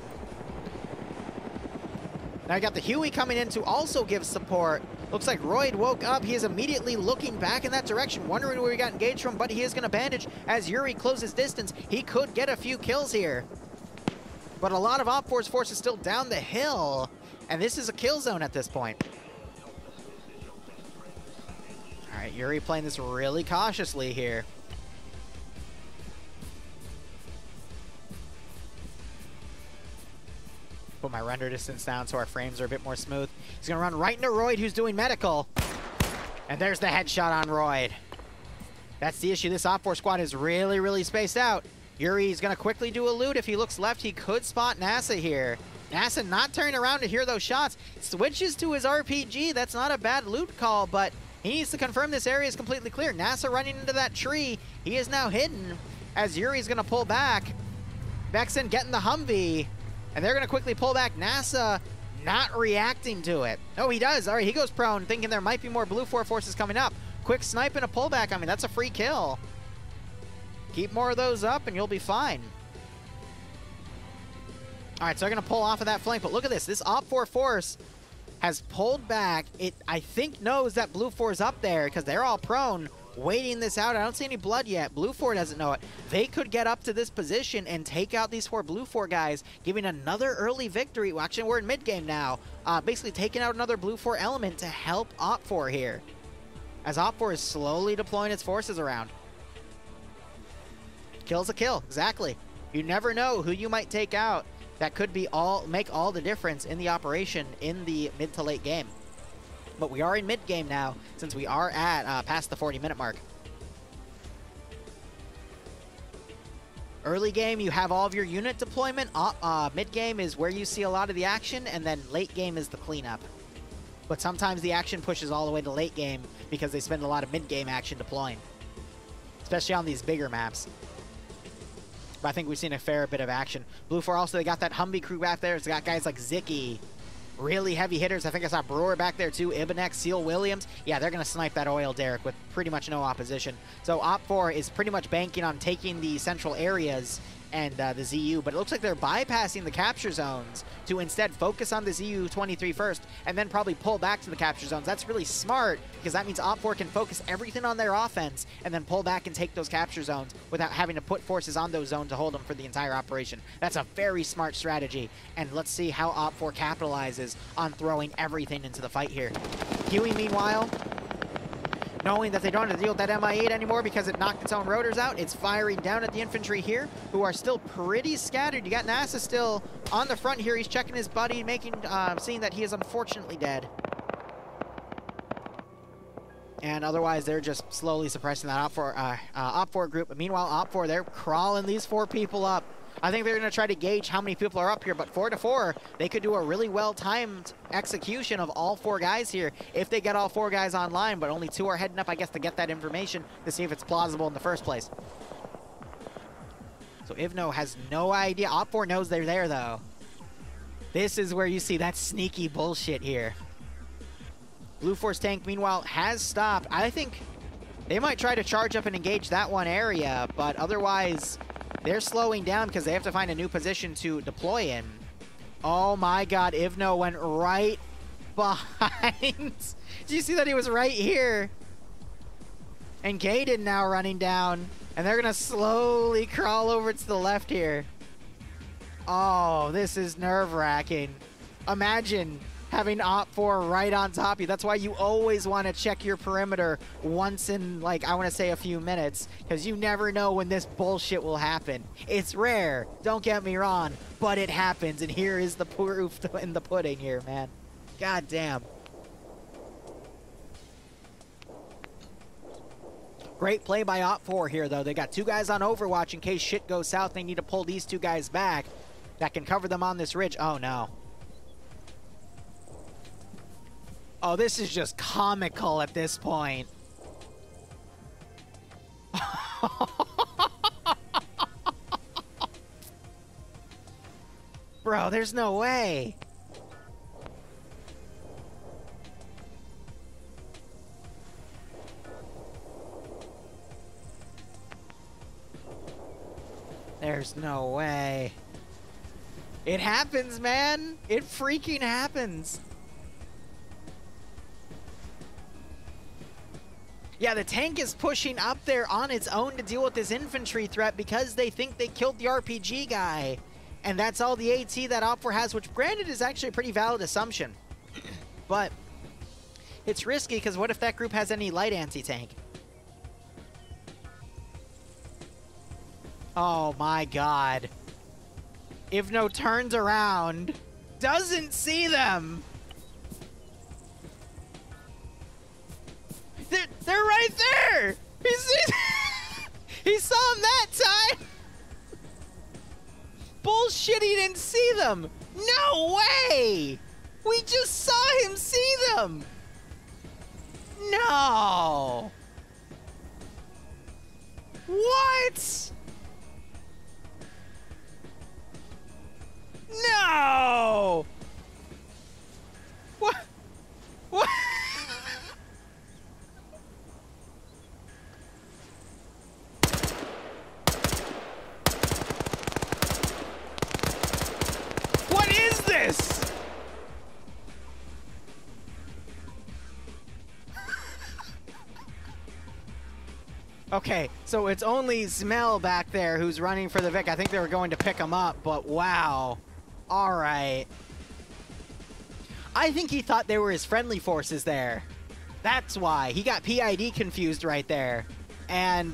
A: Now you got the Huey coming in to also give support. Looks like Royd woke up. He is immediately looking back in that direction, wondering where he got engaged from, but he is going to bandage as Yuri closes distance. He could get a few kills here. But a lot of Op4's forces still down the hill, and this is a kill zone at this point. All right, Yuri playing this really cautiously here. Put my render distance down so our frames are a bit more smooth. He's gonna run right into Royd, who's doing medical. And there's the headshot on Royd. That's the issue. This Op4 squad is really, really spaced out. Yuri's gonna quickly do a loot. If he looks left, he could spot NASA here. NASA not turning around to hear those shots. Switches to his RPG. That's not a bad loot call, but he needs to confirm this area is completely clear. NASA running into that tree. He is now hidden as Yuri's gonna pull back. Vexen getting the Humvee. And they're going to quickly pull back. NASA not reacting to it. Oh, he does. All right, he goes prone, thinking there might be more Blue 4 forces coming up. Quick snipe and a pullback. I mean, that's a free kill. Keep more of those up, and you'll be fine. All right, so they're going to pull off of that flank. But look at this. This Op4 force has pulled back. It, I think, knows that Blue 4 is up there because they're all prone, waiting this out. I don't see any blood yet. Blue 4 doesn't know it. They could get up to this position and take out these 4 Blue 4 guys, giving another early victory. Well, actually, we're in mid-game now. Basically taking out another Blue 4 element to help Op4 here. as OPFOR is slowly deploying its forces around. Kill's a kill, exactly. You never know who you might take out. That could be make all the difference in the operation in the mid to late game. But we are in mid game now, since we are at past the 40-minute mark. Early game, you have all of your unit deployment. Mid game is where you see a lot of the action, and then late game is the cleanup. But sometimes the action pushes all the way to late game because they spend a lot of mid game action deploying, especially on these bigger maps. But I think we've seen a fair bit of action. Blue 4 also, they got that Humvee crew back there. It's got guys like Zicky, really heavy hitters. I think I saw Brewer back there too. Ibanek, Seal Williams. Yeah, they're going to snipe that oil derrick with pretty much no opposition. So OPFOR is pretty much banking on taking the central areas and the ZU, but it looks like they're bypassing the capture zones to instead focus on the ZU-23 first, and then probably pull back to the capture zones. That's really smart, because that means OPFOR can focus everything on their offense, and then pull back and take those capture zones without having to put forces on those zones to hold them for the entire operation. That's a very smart strategy, and let's see how OPFOR capitalizes on throwing everything into the fight here. Huey, meanwhile, knowing that they don't have to deal with that Mi-8 anymore because it knocked its own rotors out, it's firing down at the infantry here, who are still pretty scattered. You got NASA still on the front here. He's checking his buddy, seeing that he is unfortunately dead. And otherwise, they're just slowly suppressing that OPFOR group. But meanwhile, OPFOR, they're crawling these 4 people up. I think they're going to try to gauge how many people are up here, but 4 to 4, they could do a really well-timed execution of all 4 guys here if they get all 4 guys online, but only 2 are heading up, I guess, to get that information to see if it's plausible in the first place. So Ivno has no idea. OPFOR knows they're there, though. This is where you see that sneaky bullshit here. Blue Force tank, meanwhile, has stopped. I think they might try to charge up and engage that one area, but otherwise they're slowing down because they have to find a new position to deploy in. Oh my god, Ivno went right behind. Did you see that he was right here? And Gaden now running down. And they're going to slowly crawl over to the left here. Oh, this is nerve-wracking. Imagine having OPFOR right on top of you. That's why you always want to check your perimeter once in, like, I want to say a few minutes, because you never know when this bullshit will happen. It's rare, don't get me wrong, but it happens, and here is the proof in the pudding here, man. God damn. Great play by OPFOR here, though. They got 2 guys on Overwatch in case shit goes south. They need to pull these 2 guys back that can cover them on this ridge. Oh, no. Oh, this is just comical at this point. Bro, there's no way. There's no way. It happens, man. It freaking happens. Yeah, the tank is pushing up there on its own to deal with this infantry threat because they think they killed the RPG guy. And that's all the AT that OPFOR has, which granted is actually a pretty valid assumption. But it's risky because what if that group has any light anti-tank? Oh my god. Ivno turns around, doesn't see them. They're right there. He saw them that time. Bullshit, he didn't see them. No way. We just saw him see them. No. What? No! What? What? What is this? Okay, so it's only Smell back there who's running for the Vic. I think they were going to pick him up, but wow. All right. I think he thought they were his friendly forces there. That's why. He got PID confused right there. And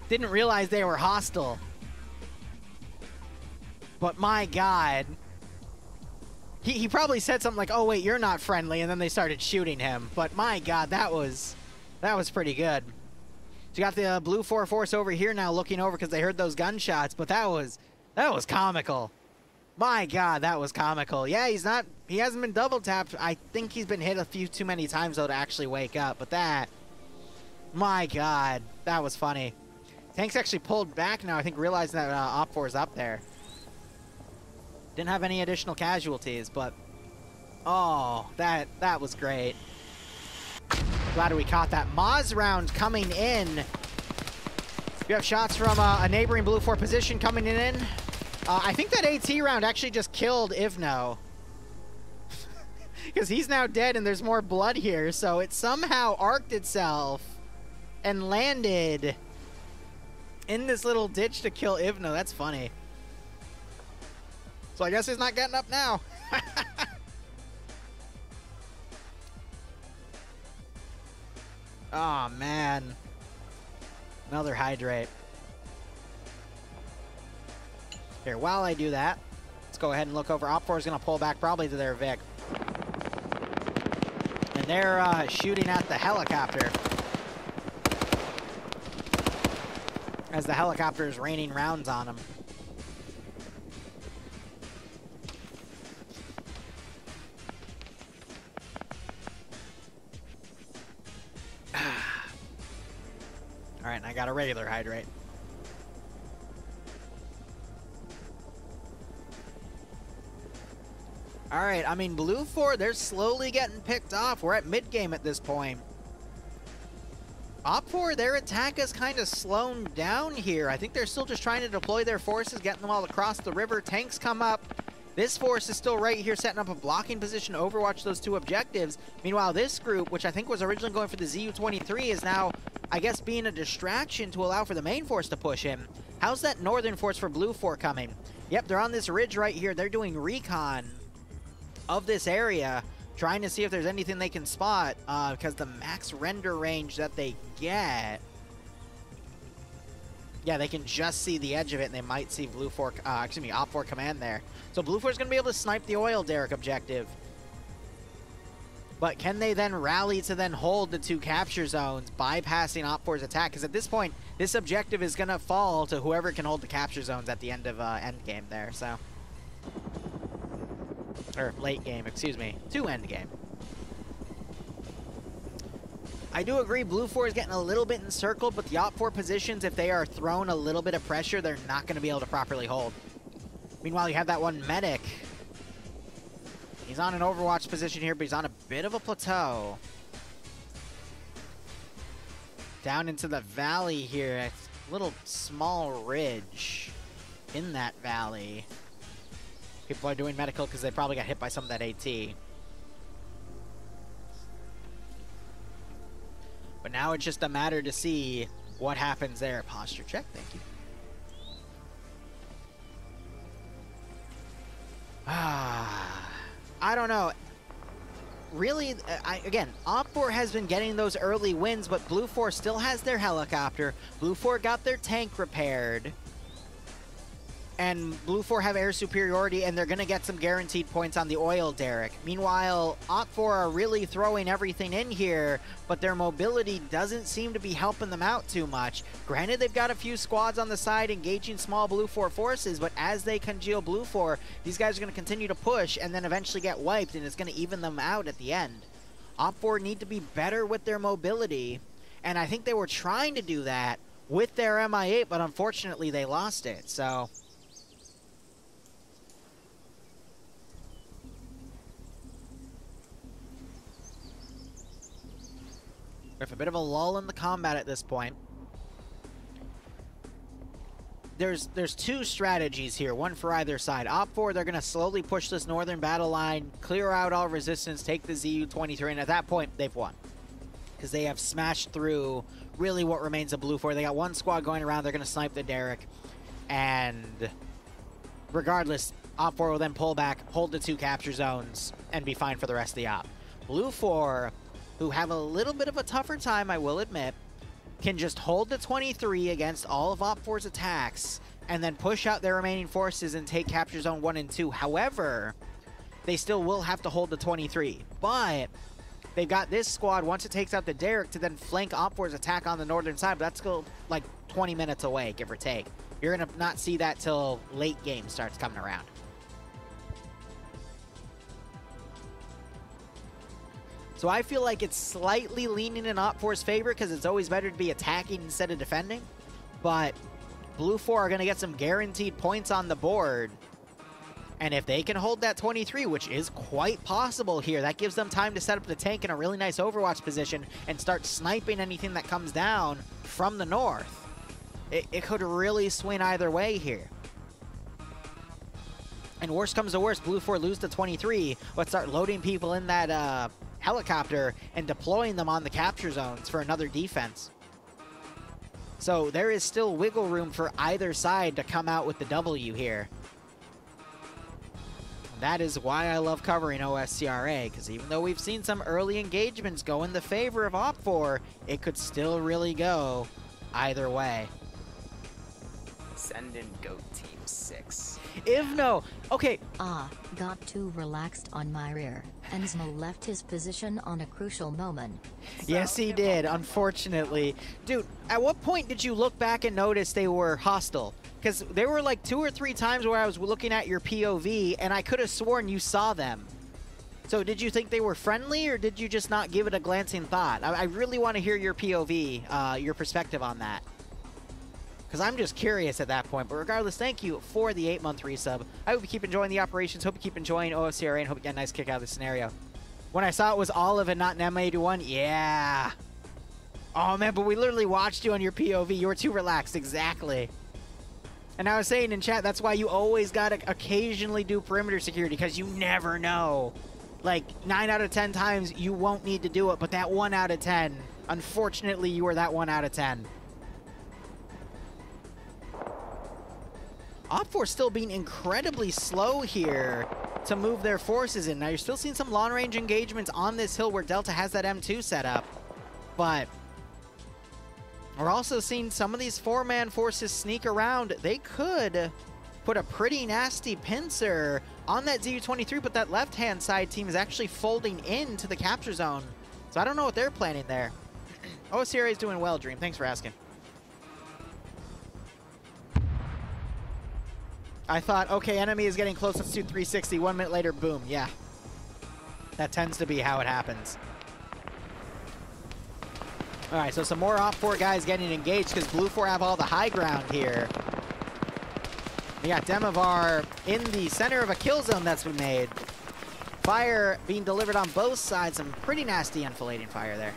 A: didn't realize they were hostile. But my God. He probably said something like, oh wait, you're not friendly, and then they started shooting him. But my God, that was pretty good. So you got the Blue 4 Force over here now looking over because they heard those gunshots, but that was comical. My God, that was comical. Yeah, he hasn't been double tapped. I think he's been hit a few too many times though to actually wake up, but my God, that was funny. Tank's actually pulled back now, I think, realizing that OFCRA is up there. Didn't have any additional casualties, but oh, that was great. Glad we caught that. Moz round coming in. We have shots from a neighboring Blue 4 position coming in. I think that AT round actually just killed Ivno. Because he's now dead and there's more blood here, so it somehow arced itself and landed in this little ditch to kill Ivno. That's funny. So I guess he's not getting up now. Oh, man. Another hydrate. Here, while I do that, let's go ahead and look over. OFCRA is going to pull back probably to their Vic. And they're shooting at the helicopter. As the helicopter is raining rounds on them. All right, and I got a regular hydrate. All right, I mean, Blue 4, they're slowly getting picked off. We're at mid-game at this point. OFCRA, their attack is kind of slowed down here. I think they're still just trying to deploy their forces, getting them all across the river. Tanks come up. This force is still right here setting up a blocking position to overwatch those two objectives. Meanwhile, this group, which I think was originally going for the ZU-23, is now, I guess, being a distraction to allow for the main force to push in. How's that northern force for Blue 4 coming? Yep, they're on this ridge right here. They're doing recon of this area, trying to see if there's anything they can spot, because the max render range that they get... Yeah, they can just see the edge of it, and they might see OFCRA command there. So Blue 4 is going to be able to snipe the oil derrick objective. But can they then rally to then hold the two capture zones, bypassing OFCRA's attack? Because at this point, this objective is going to fall to whoever can hold the capture zones at the end of endgame there, so... Or late game, excuse me, to endgame. I do agree Blue 4 is getting a little bit encircled, but the OFCRA positions, if they are thrown a little bit of pressure, they're not going to be able to properly hold. Meanwhile, you have that one medic. He's on an overwatch position here, but he's on a bit of a plateau. Down into the valley here, a little small ridge in that valley. People are doing medical because they probably got hit by some of that AT. But now it's just a matter to see what happens there. Posture check, thank you. I don't know. Really, again, OFCRA has been getting those early wins, but Blue 4 still has their helicopter. Blue 4 got their tank repaired. And Blue 4 have air superiority, and they're going to get some guaranteed points on the oil derrick. Meanwhile, OFCRA are really throwing everything in here, but their mobility doesn't seem to be helping them out too much. Granted, they've got a few squads on the side engaging small Blue 4 forces, but as they congeal Blue 4, these guys are going to continue to push and then eventually get wiped, and it's going to even them out at the end. OFCRA need to be better with their mobility, and I think they were trying to do that with their MI8, but unfortunately they lost it, so... We have a bit of a lull in the combat at this point. There's two strategies here, one for either side. OFCRA, they're going to slowly push this northern battle line, clear out all resistance, take the ZU-23, and at that point, they've won. Because they have smashed through really what remains of Blue 4. They got one squad going around, they're going to snipe the derrick, and regardless, OFCRA will then pull back, hold the two capture zones, and be fine for the rest of the op. Blue 4... who have a little bit of a tougher time, I will admit, can just hold the 23 against all of OPFOR's attacks and then push out their remaining forces and take capture zone 1 and 2. However, they still will have to hold the 23. But they've got this squad, once it takes out the Derrick, to then flank OPFOR's attack on the northern side. But that's still like 20 minutes away, give or take. You're going to not see that till late game starts coming around. So I feel like it's slightly leaning in OPFOR's favor because it's always better to be attacking instead of defending. But Blue 4 are going to get some guaranteed points on the board. And if they can hold that 23, which is quite possible here, that gives them time to set up the tank in a really nice Overwatch position and start sniping anything that comes down from the north. It could really swing either way here. And worst comes to worst, Blue 4 lose the 23, but start loading people in that helicopter and deploying them on the capture zones for another defense. So there is still wiggle room for either side to come out with the W here. That is why I love covering OFCRA, because even though we've seen some early engagements go in the favor of OPFOR, it could still really go either way.
B: Send in GOAT Team 6.
A: Ivno, okay.
I: Got too relaxed on my rear. Enzmo left his position on a crucial moment.
A: Yes, he did, unfortunately. Dude, at what point did you look back and notice they were hostile? Because there were like 2 or 3 times where I was looking at your POV, and I could have sworn you saw them. So did you think they were friendly, or did you just not give it a glancing thought? I really want to hear your POV, your perspective on that. Because I'm just curious at that point. But regardless, thank you for the 8-month resub. I hope you keep enjoying the operations. Hope you keep enjoying OFCRA, and hope you get a nice kick out of this scenario. When I saw it was Olive and not an M81, yeah. Oh, man, but we literally watched you on your POV. You were too relaxed, exactly. And I was saying in chat, that's why you always got to occasionally do perimeter security, because you never know. Like, 9 out of 10 times, you won't need to do it, but that 1 out of 10, unfortunately, you were that 1 out of 10. OPFOR still being incredibly slow here to move their forces in. Now, you're still seeing some long-range engagements on this hill where Delta has that M2 set up, but we're also seeing some of these 4-man forces sneak around. They could put a pretty nasty pincer on that ZU-23, but that left-hand side team is actually folding into the capture zone. So I don't know what they're planning there. OFCRA is doing well, Dream. Thanks for asking. I thought, okay, enemy is getting close. Let's do 360. 1 minute later, boom. Yeah. That tends to be how it happens. All right, so some more OPFOR guys getting engaged because Blue 4 have all the high ground here. We got Demovar in the center of a kill zone that's been made. Fire being delivered on both sides. Some pretty nasty enfilading fire there.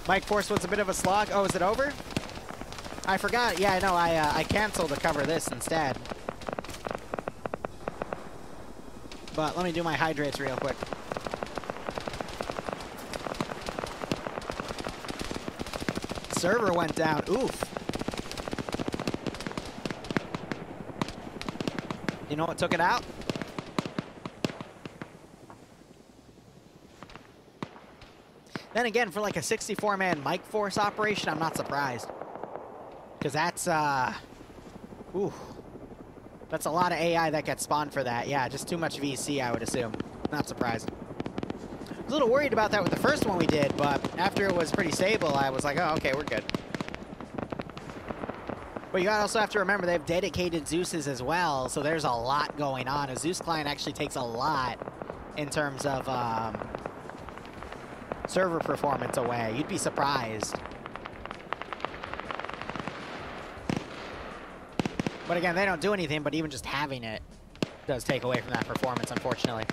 A: Mike Force was a bit of a slog. Oh, is it over? I forgot. Yeah, I know. I canceled to cover this instead. But let me do my hydrates real quick. Server went down. Oof. You know what took it out? Then again, for like a 64-man Mike Force operation, I'm not surprised. Because that's, ooh. That's a lot of AI that gets spawned for that. Yeah, just too much VC, I would assume. Not surprised. I was a little worried about that with the first one we did, but after it was pretty stable, I was like, oh, okay, we're good. But you also have to remember they have dedicated Zeuses as well, so there's a lot going on. A Zeus client actually takes a lot in terms of server performance away. You'd be surprised. But again, they don't do anything, but even just having it does take away from that performance, unfortunately.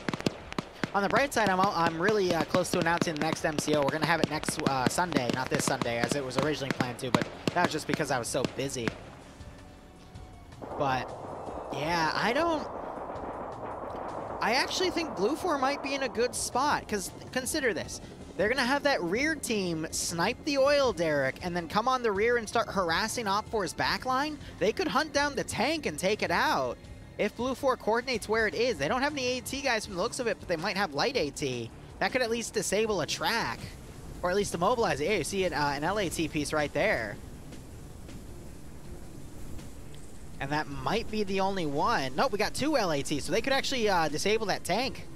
A: On the bright side, I'm really close to announcing the next MCO. We're going to have it next Sunday, not this Sunday, as it was originally planned to, but that was just because I was so busy. But, yeah, I actually think Blue 4 might be in a good spot, because consider this. They're going to have that rear team snipe the oil derrick and then come on the rear and start harassing OPFOR's backline. They could hunt down the tank and take it out if Blue 4 coordinates where it is. They don't have any AT guys from the looks of it, but they might have light AT. That could at least disable a track. Or at least immobilize it. Hey, you see an LAT piece right there. And that might be the only one. Nope, we got 2 LATs, so they could actually disable that tank.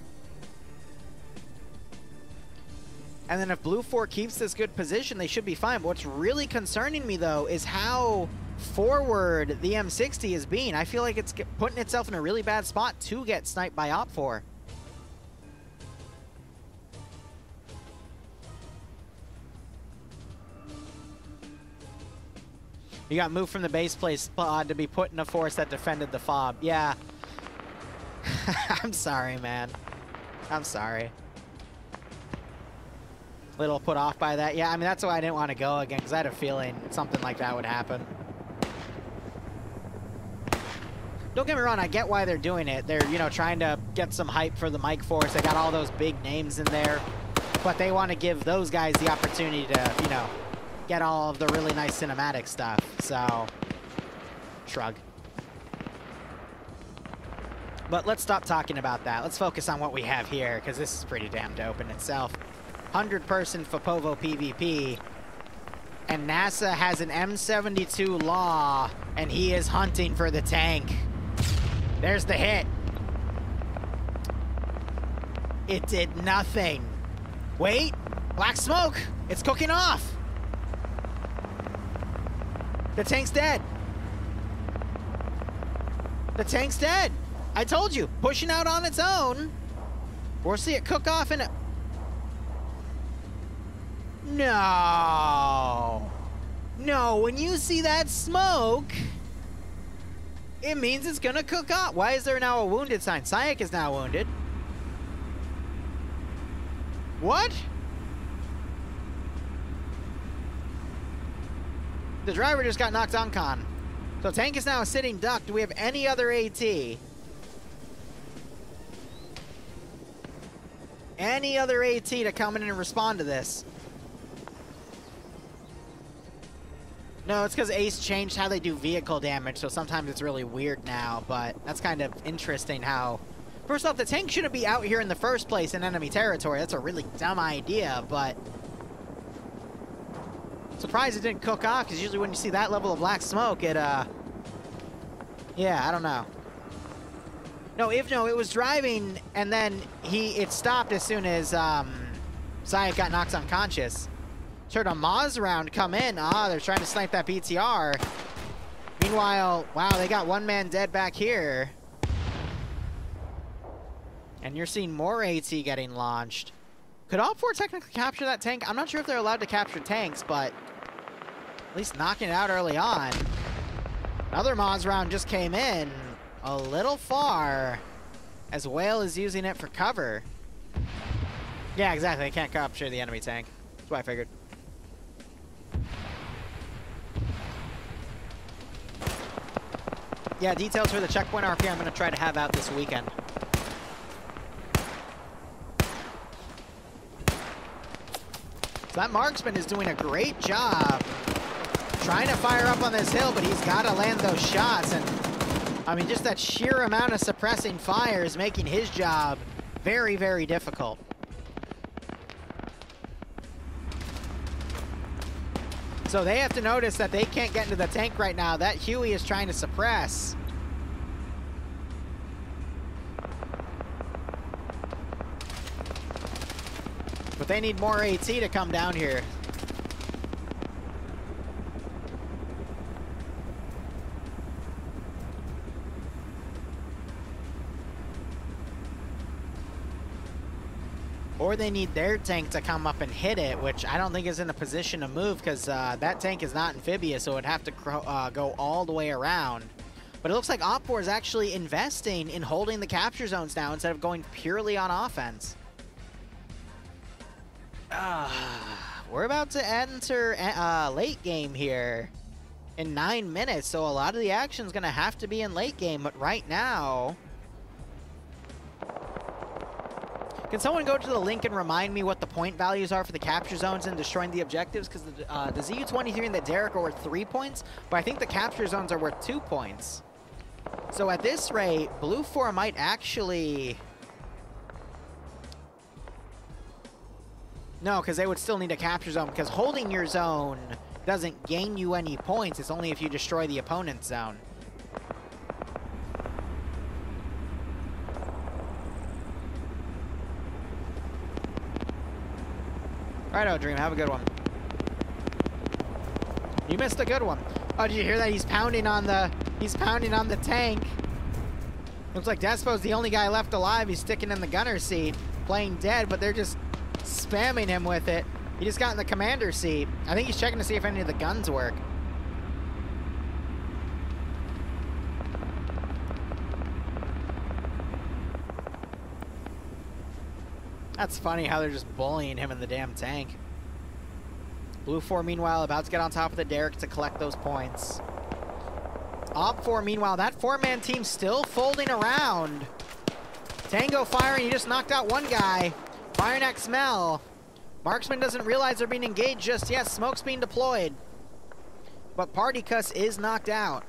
A: And then if Blue 4 keeps this good position, they should be fine. But what's really concerning me, though, is how forward the M60 is being. I feel like it's putting itself in a really bad spot to get sniped by OFCRA. You got moved from the base place to be put in a force that defended the fob. Yeah. I'm sorry, man. I'm sorry. Little put off by that. Yeah, I mean, that's why I didn't want to go again, because I had a feeling something like that would happen. Don't get me wrong, I get why they're doing it. They're, you know, trying to get some hype for the Mike Force. They got all those big names in there. But they want to give those guys the opportunity to, you know, get all of the really nice cinematic stuff. So, shrug. But let's stop talking about that. Let's focus on what we have here, because this is pretty damn dope in itself. 100-person Fapovo PvP, and NASA has an M72 Law, and he is hunting for the tank. There's the hit. It did nothing. Wait, black smoke. It's cooking off. The tank's dead. The tank's dead. I told you, pushing out on its own. We'll see it cook off in a... No. No, when you see that smoke, it means it's gonna cook off. Why is there now a wounded sign? Sayak is now wounded. What? The driver just got knocked uncon. So tank is now a sitting duck. Do we have any other AT? Any other AT to come in and respond to this? No, it's because Ace changed how they do vehicle damage, so sometimes it's really weird now, but that's kind of interesting how... First off, the tank shouldn't be out here in the first place in enemy territory. That's a really dumb idea, but... Surprised it didn't cook off, because usually when you see that level of black smoke, it, yeah, I don't know. No, it was driving, and then it stopped as soon as, Sayak got knocked unconscious. Heard a Maz round come in. Ah, they're trying to snipe that BTR. Meanwhile, wow, they got one man dead back here. And you're seeing more AT getting launched. Could OFCRA technically capture that tank? I'm not sure if they're allowed to capture tanks, but at least knocking it out early on. Another Maz round just came in. A little far, as Whale is using it for cover. Yeah, exactly. They can't capture the enemy tank. That's what I figured. Yeah, details for the checkpoint RP I'm going to try to have out this weekend. So that marksman is doing a great job trying to fire up on this hill, but he's got to land those shots. And I mean, just that sheer amount of suppressing fire is making his job very, very difficult. So they have to notice that they can't get into the tank right now. That Huey is trying to suppress. But they need more AT to come down here. Or they need their tank to come up and hit it, which I don't think is in a position to move because that tank is not amphibious, so it'd have to go all the way around. But it looks like OFCRA is actually investing in holding the capture zones now instead of going purely on offense. We're about to enter late game here in 9 minutes, so a lot of the action is going to have to be in late game, but right now... Can someone go to the link and remind me what the point values are for the capture zones and destroying the objectives? Because the ZU-23 and the Derrick are worth 3 points, but I think the capture zones are worth 2 points. So at this rate, Blue 4 might actually... No, because they would still need a capture zone, because holding your zone doesn't gain you any points. It's only if you destroy the opponent's zone. Righto, Dream. Have a good one. You missed a good one. Oh, did you hear that? He's pounding on the tank. Looks like Despo's the only guy left alive. He's sticking in the gunner seat, playing dead, but they're just spamming him with it. He just got in the commander seat. I think he's checking to see if any of the guns work. That's funny how they're just bullying him in the damn tank. Blue 4, meanwhile, about to get on top of the derrick to collect those points. Op 4, meanwhile, that 4-man team still folding around. Tango firing, he just knocked out one guy. Firing at Smell. Marksman doesn't realize they're being engaged just yet. Smoke's being deployed. But Party Cuss is knocked out.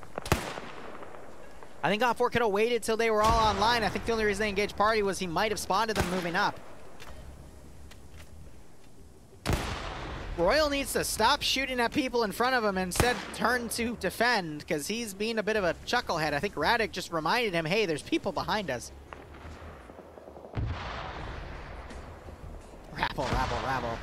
A: I think Op 4 could have waited till they were all online. I think the only reason they engaged Party was he might have spotted them moving up. Royal needs to stop shooting at people in front of him and instead turn to defend, because he's being a bit of a chucklehead. I think Radic just reminded him, hey, there's people behind us. Rabble, rabble, rabble.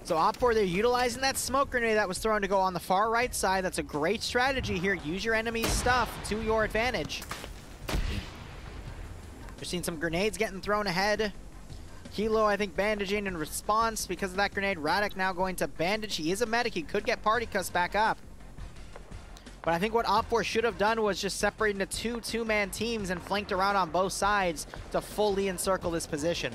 A: So Op 4, they're utilizing that smoke grenade that was thrown to go on the far right side. That's a great strategy here. Use your enemy's stuff to your advantage. You're seeing some grenades getting thrown ahead. Kilo, I think, bandaging in response because of that grenade. Radic now going to bandage. He is a medic. He could get Party Cuss back up. But I think what Op 4 should have done was just separate into two-man teams and flanked around on both sides to fully encircle this position.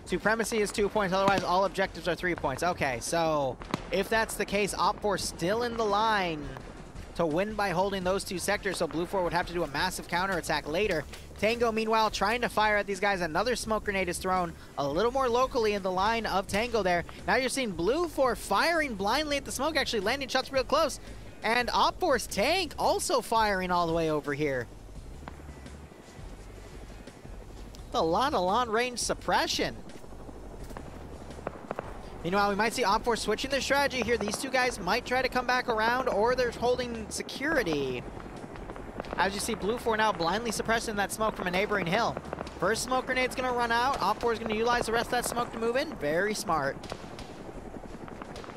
A: Supremacy is 2 points. Otherwise, all objectives are 3 points. Okay, so if that's the case, Op 4 still in the line to win by holding those two sectors. So Blue 4 would have to do a massive counterattack later. Tango, meanwhile, trying to fire at these guys. Another smoke grenade is thrown a little more locally in the line of Tango there. Now you're seeing Blue 4 firing blindly at the smoke, actually landing shots real close. And Op 4's tank also firing all the way over here. A lot of long-range suppression. Meanwhile, we might see Op 4 switching their strategy here. These two guys might try to come back around, or they're holding security. As you see, Blue 4 now blindly suppressing that smoke from a neighboring hill. First smoke grenade's going to run out. Op 4 is going to utilize the rest of that smoke to move in. Very smart.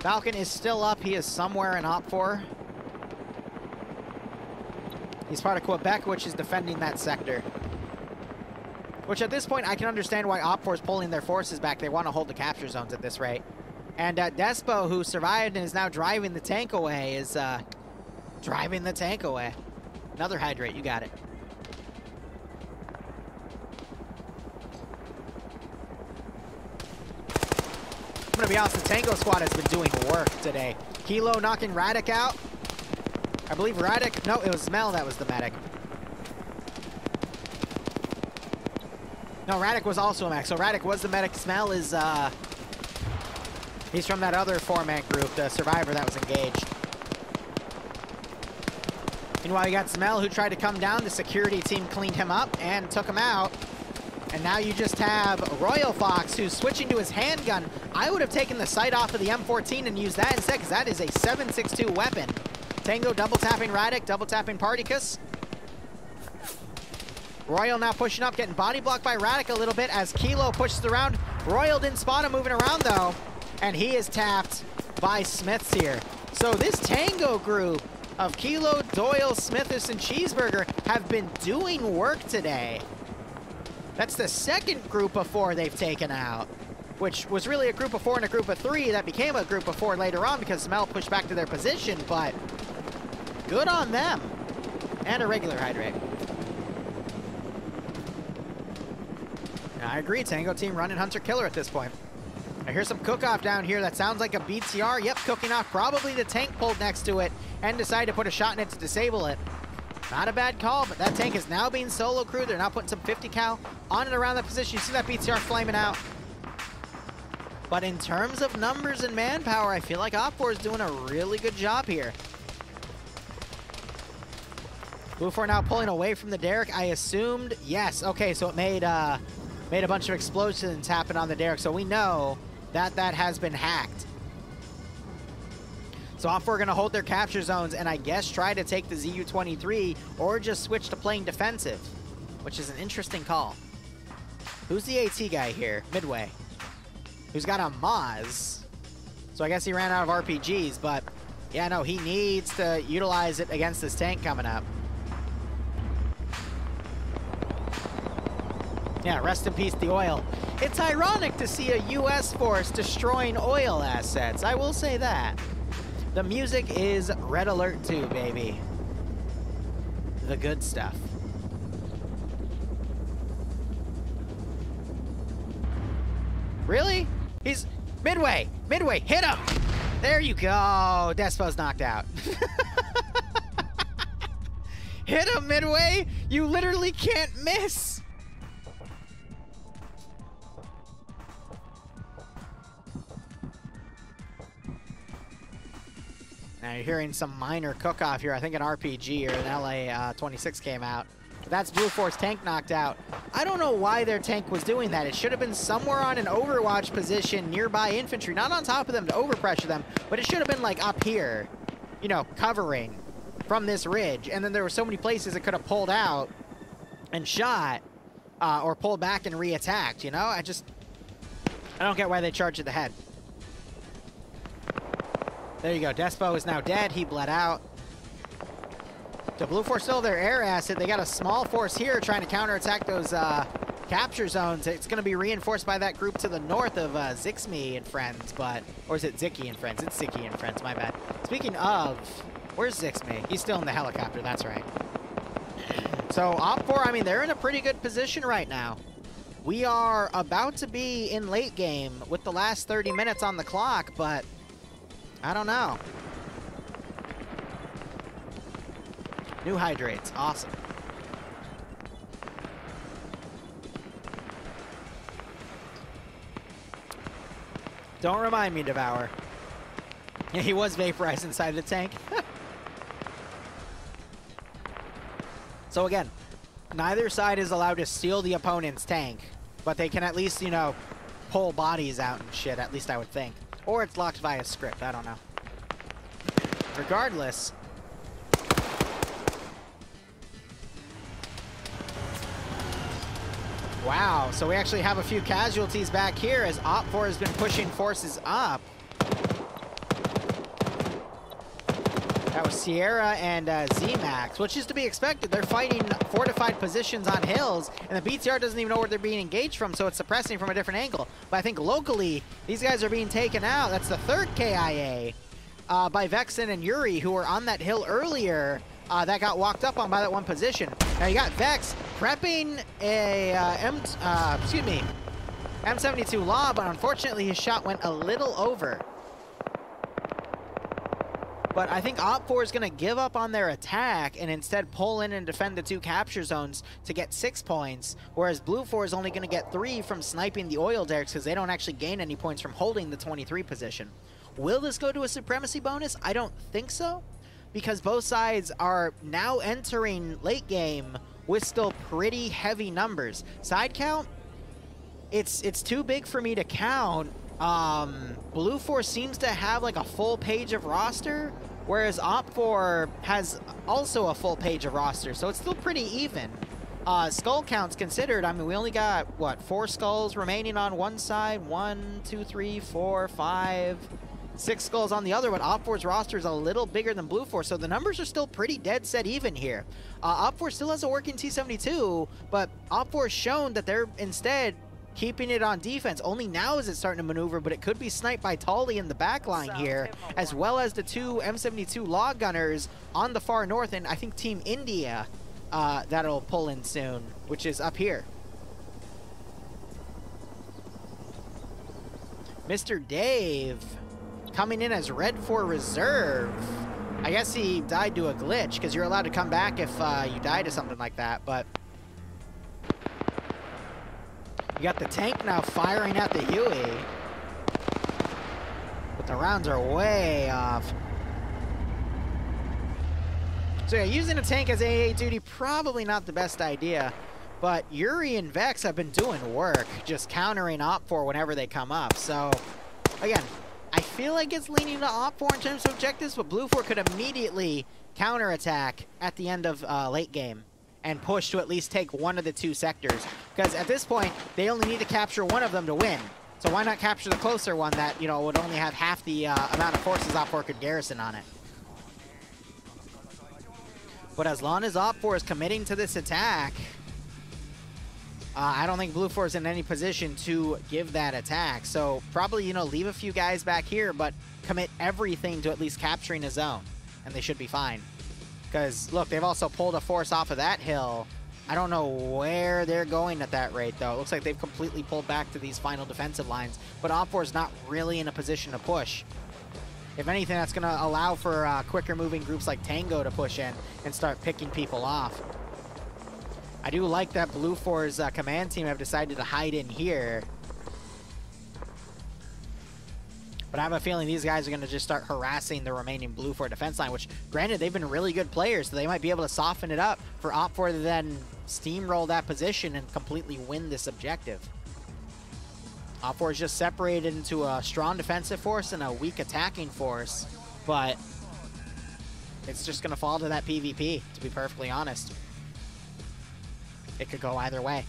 A: Falcon is still up. He is somewhere in Op 4. He's part of Quebec, which is defending that sector. Which at this point, I can understand why Op 4 is pulling their forces back. They want to hold the capture zones at this rate. And Despo, who survived and is now driving the tank away, is driving the tank away. Another hydrate, you got it. I'm gonna be honest, the Tango squad has been doing work today. Kilo knocking Radic out. I believe Radic, no, it was Mel that was the medic. No, Radic was also a medic, so Radic was the medic. Smell is, he's from that other 4-man group, the survivor that was engaged. Meanwhile, you got Smell, who tried to come down. The security team cleaned him up and took him out. And now you just have Royal Fox, who's switching to his handgun. I would have taken the sight off of the M14 and used that instead, because that is a 7.62 weapon. Tango double-tapping Radic, double-tapping Party Cuss. Royal now pushing up, getting body blocked by Radic a little bit as Kilo pushes around. Royal didn't spot him moving around, though. And he is tapped by Smiths here. So this Tango group of Kilo, Doyle, Smithers, and Cheeseburger have been doing work today. That's the second group of 4 they've taken out, which was really a group of 4 and a group of 3 that became a group of 4 later on because Smell pushed back to their position, but good on them. And a regular hydrate. I agree, Tango team running Hunter-Killer at this point. I hear some cook-off down here. That sounds like a BTR. Yep, cooking off. Probably the tank pulled next to it and decided to put a shot in it to disable it. Not a bad call, but that tank is now being solo crewed. They're now putting some 50 cal on and around that position. You see that BTR flaming out. But in terms of numbers and manpower, I feel like Op 4 is doing a really good job here. Blue 4 now pulling away from the derrick. I assumed, yes. Okay, so it made made a bunch of explosions happen on the derrick, so we know that that has been hacked. So OFCRA are going to hold their capture zones and I guess try to take the ZU-23 or just switch to playing defensive, which is an interesting call. Who's the AT guy here? Midway. Who's got a Maz. So I guess he ran out of RPGs, but yeah, no, he needs to utilize it against this tank coming up. Yeah, rest in peace, the oil. It's ironic to see a U.S. force destroying oil assets. I will say that. The music is Red Alert 2, baby. The good stuff. Really? He's midway. Midway, hit him. There you go. Despo's knocked out. Hit him, Midway. You literally can't miss. Now you're hearing some minor cook-off here. I think an RPG or an LA-26 came out. But that's Blue Force tank knocked out. I don't know why their tank was doing that. It should have been somewhere on an overwatch position nearby infantry. Not on top of them to overpressure them, but it should have been like up here, you know, covering from this ridge. And then there were so many places it could have pulled out and shot or pulled back and re-attacked, you know? I don't get why they charged at the head. There you go. Despo is now dead. He bled out. So Blue Force still their air asset. They got a small force here trying to counterattack those capture zones. It's going to be reinforced by that group to the north of Zixme and friends, but... Or is it Zicky and friends? It's Zicky and friends, my bad. Speaking of... Where's Zixme? He's still in the helicopter, that's right. So OFCRA, I mean, they're in a pretty good position right now. We are about to be in late game with the last 30 minutes on the clock, but... I don't know. New hydrates, awesome. Don't remind me, Devour. Yeah, he was vaporized inside the tank. So again, neither side is allowed to steal the opponent's tank, but they can at least, you know, pull bodies out and shit, at least I would think. Or it's locked via script, I don't know. Regardless. Wow, so we actually have a few casualties back here as OFCRA has been pushing forces up. That was Sierra and Z-Max, which is to be expected. They're fighting fortified positions on hills, and the BTR doesn't even know where they're being engaged from, so it's suppressing from a different angle. But I think locally, these guys are being taken out. That's the third KIA by Vexen and Yuri, who were on that hill earlier that got walked up on by that one position. Now you got Vex prepping a M72 Law, but unfortunately his shot went a little over. But I think OFCRA is going to give up on their attack and instead pull in and defend the two capture zones to get 6 points, whereas Blue Force is only going to get 3 from sniping the oil derricks because they don't actually gain any points from holding the 23 position. Will this go to a supremacy bonus? I don't think so, because both sides are now entering late game with still pretty heavy numbers. Side count, it's too big for me to count. Blue Force seems to have like a full page of roster, whereas OFCRA has also a full page of roster, so it's still pretty even. Skull counts considered, I mean, we only got, what, 4 skulls remaining on one side? 1, 2, 3, 4, 5, 6 skulls on the other, but OFCRA's roster is a little bigger than Blue Force, so the numbers are still pretty dead set even here. OFCRA still has a working T-72, but OFCRA has shown that they're instead keeping it on defense. Only now is it starting to maneuver, but it could be sniped by Tully in the back line here, as well as the 2 M72 log gunners on the far north, and I think Team India that'll pull in soon, which is up here. Mr. Dave coming in as Red 4 reserve. I guess he died to a glitch, because you're allowed to come back if you die to something like that, but you got the tank now firing at the Huey, but the rounds are way off. So yeah, using a tank as AA duty, probably not the best idea. But Yuri and Vex have been doing work, just countering Op4 whenever they come up. So, again, I feel like it's leaning to Op4 in terms of objectives, but Blue 4 could immediately counterattack at the end of late game and push to at least take one of the 2 sectors. Because at this point, they only need to capture one of them to win. So why not capture the closer one that, you know, would only have half the amount of forces Op4 could garrison on it. But as long as Op4 is committing to this attack, I don't think Blue 4 is in any position to give that attack. So probably, you know, leave a few guys back here, but commit everything to at least capturing a zone. And they should be fine. Because, look, they've also pulled a force off of that hill. I don't know where they're going at that rate, though. It looks like they've completely pulled back to these final defensive lines. But Op4 is not really in a position to push. If anything, that's going to allow for quicker moving groups like Tango to push in and start picking people off. I do like that Blue 4's command team have decided to hide in here. But I have a feeling these guys are going to just start harassing the remaining Blue 4 defense line, which, granted, they've been really good players, so they might be able to soften it up for Op4 to then steamroll that position and completely win this objective. Op4 is just separated into a strong defensive force and a weak attacking force, but it's just going to fall to that PvP, to be perfectly honest. It could go either way.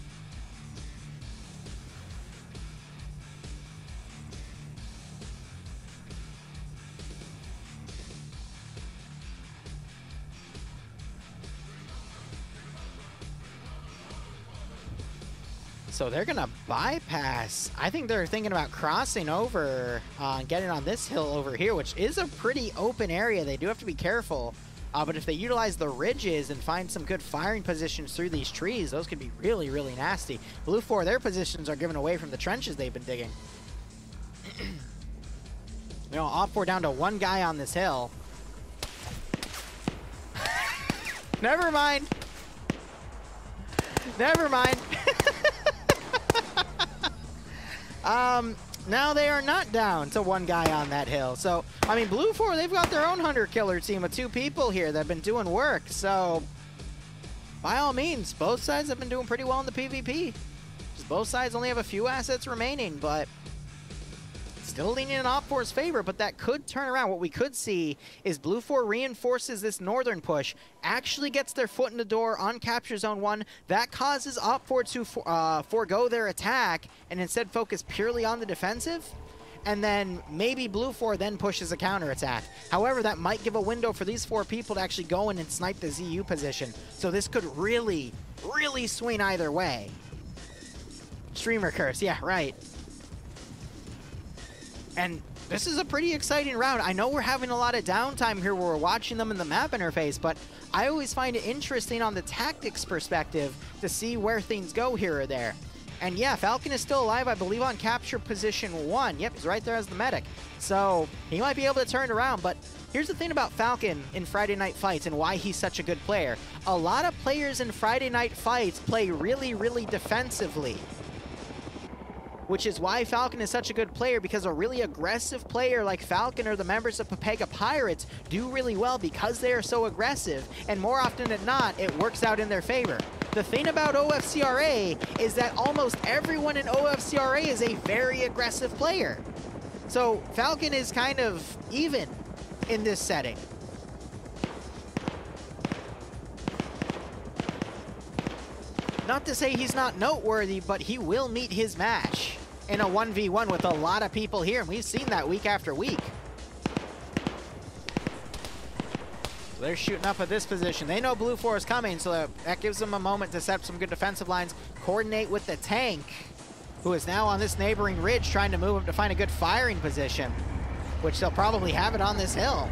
A: So they're gonna bypass. I think they're thinking about crossing over and getting on this hill over here, which is a pretty open area. They do have to be careful. But if they utilize the ridges and find some good firing positions through these trees, those could be really, really nasty. Blue 4, their positions are given away from the trenches they've been digging. You know, Op4 down to 1 guy on this hill. Never mind. Never mind. Now they are not down to 1 guy on that hill. So, I mean, Blue 4, they've got their own hunter-killer team of 2 people here that have been doing work. So, by all means, both sides have been doing pretty well in the PvP. Just both sides only have a few assets remaining, but still leaning in Op4's favor, but that could turn around. What we could see is Blue 4 reinforces this northern push, actually gets their foot in the door on Capture Zone 1. That causes Op4 to forego their attack and instead focus purely on the defensive. And then maybe Blue 4 then pushes a counterattack. However, that might give a window for these 4 people to actually go in and snipe the ZU position. So this could really, really swing either way. Streamer curse, yeah, right. And this is a pretty exciting round. I know we're having a lot of downtime here where we're watching them in the map interface, but I always find it interesting on the tactics perspective to see where things go here or there. And yeah, Falcon is still alive, I believe, on capture position 1. Yep, he's right there as the medic. So he might be able to turn it around, but here's the thing about Falcon in Friday Night Fights and why he's such a good player. A lot of players in Friday Night Fights play really, really defensively, which is why Falcon is such a good player, because a really aggressive player like Falcon or the members of Papega Pirates do really well because they are so aggressive, and more often than not, it works out in their favor. The thing about OFCRA is that almost everyone in OFCRA is a very aggressive player. So Falcon is kind of even in this setting. Not to say he's not noteworthy, but he will meet his match in a 1v1 with a lot of people here, and we've seen that week after week. So they're shooting up at this position. They know Blue 4 is coming, so that gives them a moment to set up some good defensive lines, coordinate with the tank, who is now on this neighboring ridge trying to move up to find a good firing position, which they'll probably have it on this hill.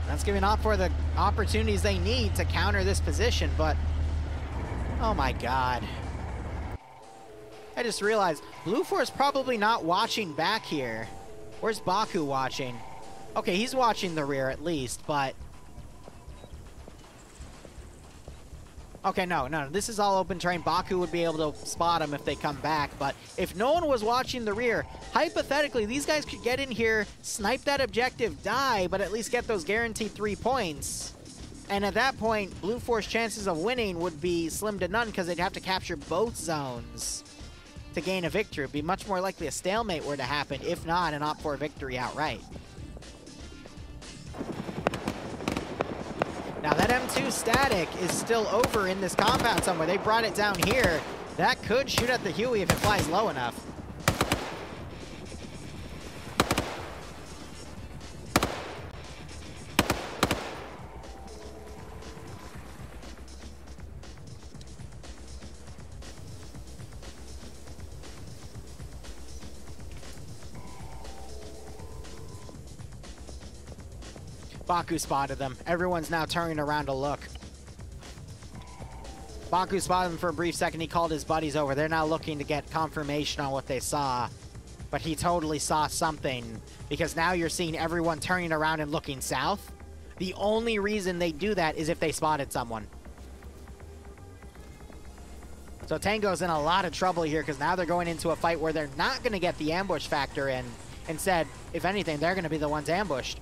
A: That's giving Op4 the opportunities they need to counter this position, but oh my god. I just realized Blue 4 is probably not watching back here. Where's Baku watching? Okay, he's watching the rear at least, but okay, no, this is all open terrain. Baku would be able to spot him if they come back, but if no one was watching the rear, hypothetically, these guys could get in here, snipe that objective, die, but at least get those guaranteed 3 points. And at that point, Blue Force chances of winning would be slim to none because they'd have to capture both zones to gain a victory. It'd be much more likely a stalemate were to happen, if not an OPFOR victory outright. Now that M2 static is still over in this compound somewhere. They brought it down here. That could shoot at the Huey if it flies low enough. Baku spotted them. Everyone's now turning around to look. Baku spotted them for a brief second. He called his buddies over. They're now looking to get confirmation on what they saw. But he totally saw something, because now you're seeing everyone turning around and looking south. The only reason they do that is if they spotted someone. So Tango's in a lot of trouble here, because now they're going into a fight where they're not going to get the ambush factor in. Instead, if anything, they're going to be the ones ambushed.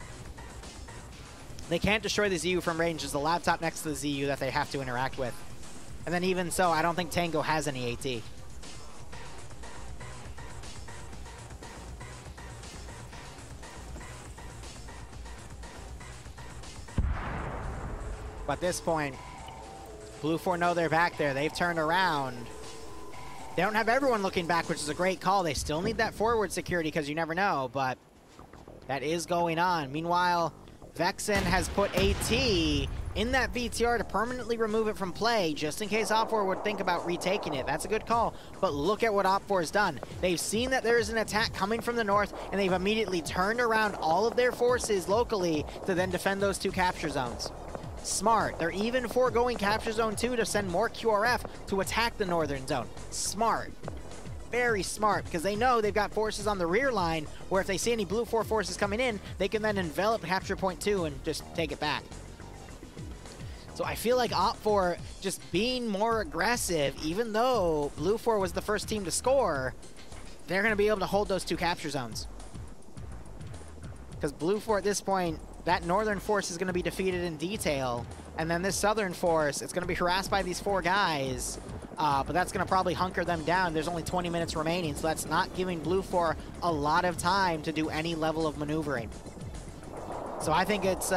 A: They can't destroy the ZU from range. There's the laptop next to the ZU that they have to interact with. And then even so, I don't think Tango has any AT. But at this point, Blue 4 know they're back there. They've turned around. They don't have everyone looking back, which is a great call. They still need that forward security because you never know, but that is going on. Meanwhile, Vexen has put AT in that VTR to permanently remove it from play, just in case OPFOR would think about retaking it. That's a good call, but look at what OPFOR has done. They've seen that there is an attack coming from the north, and they've immediately turned around all of their forces locally to then defend those two capture zones. Smart. They're even foregoing capture zone 2 to send more QRF to attack the northern zone. Smart. Very smart, because they know they've got forces on the rear line where if they see any Blue 4 forces coming in, they can then envelop capture point 2 and just take it back. So I feel like OPFOR just being more aggressive, even though Blue 4 was the first team to score, they're going to be able to hold those two capture zones. Because Blue 4 at this point, that northern force is going to be defeated in detail, and then this southern force, it's going to be harassed by these 4 guys, but that's going to probably hunker them down. There's only 20 minutes remaining, so that's not giving Blue 4 a lot of time to do any level of maneuvering. So I think it's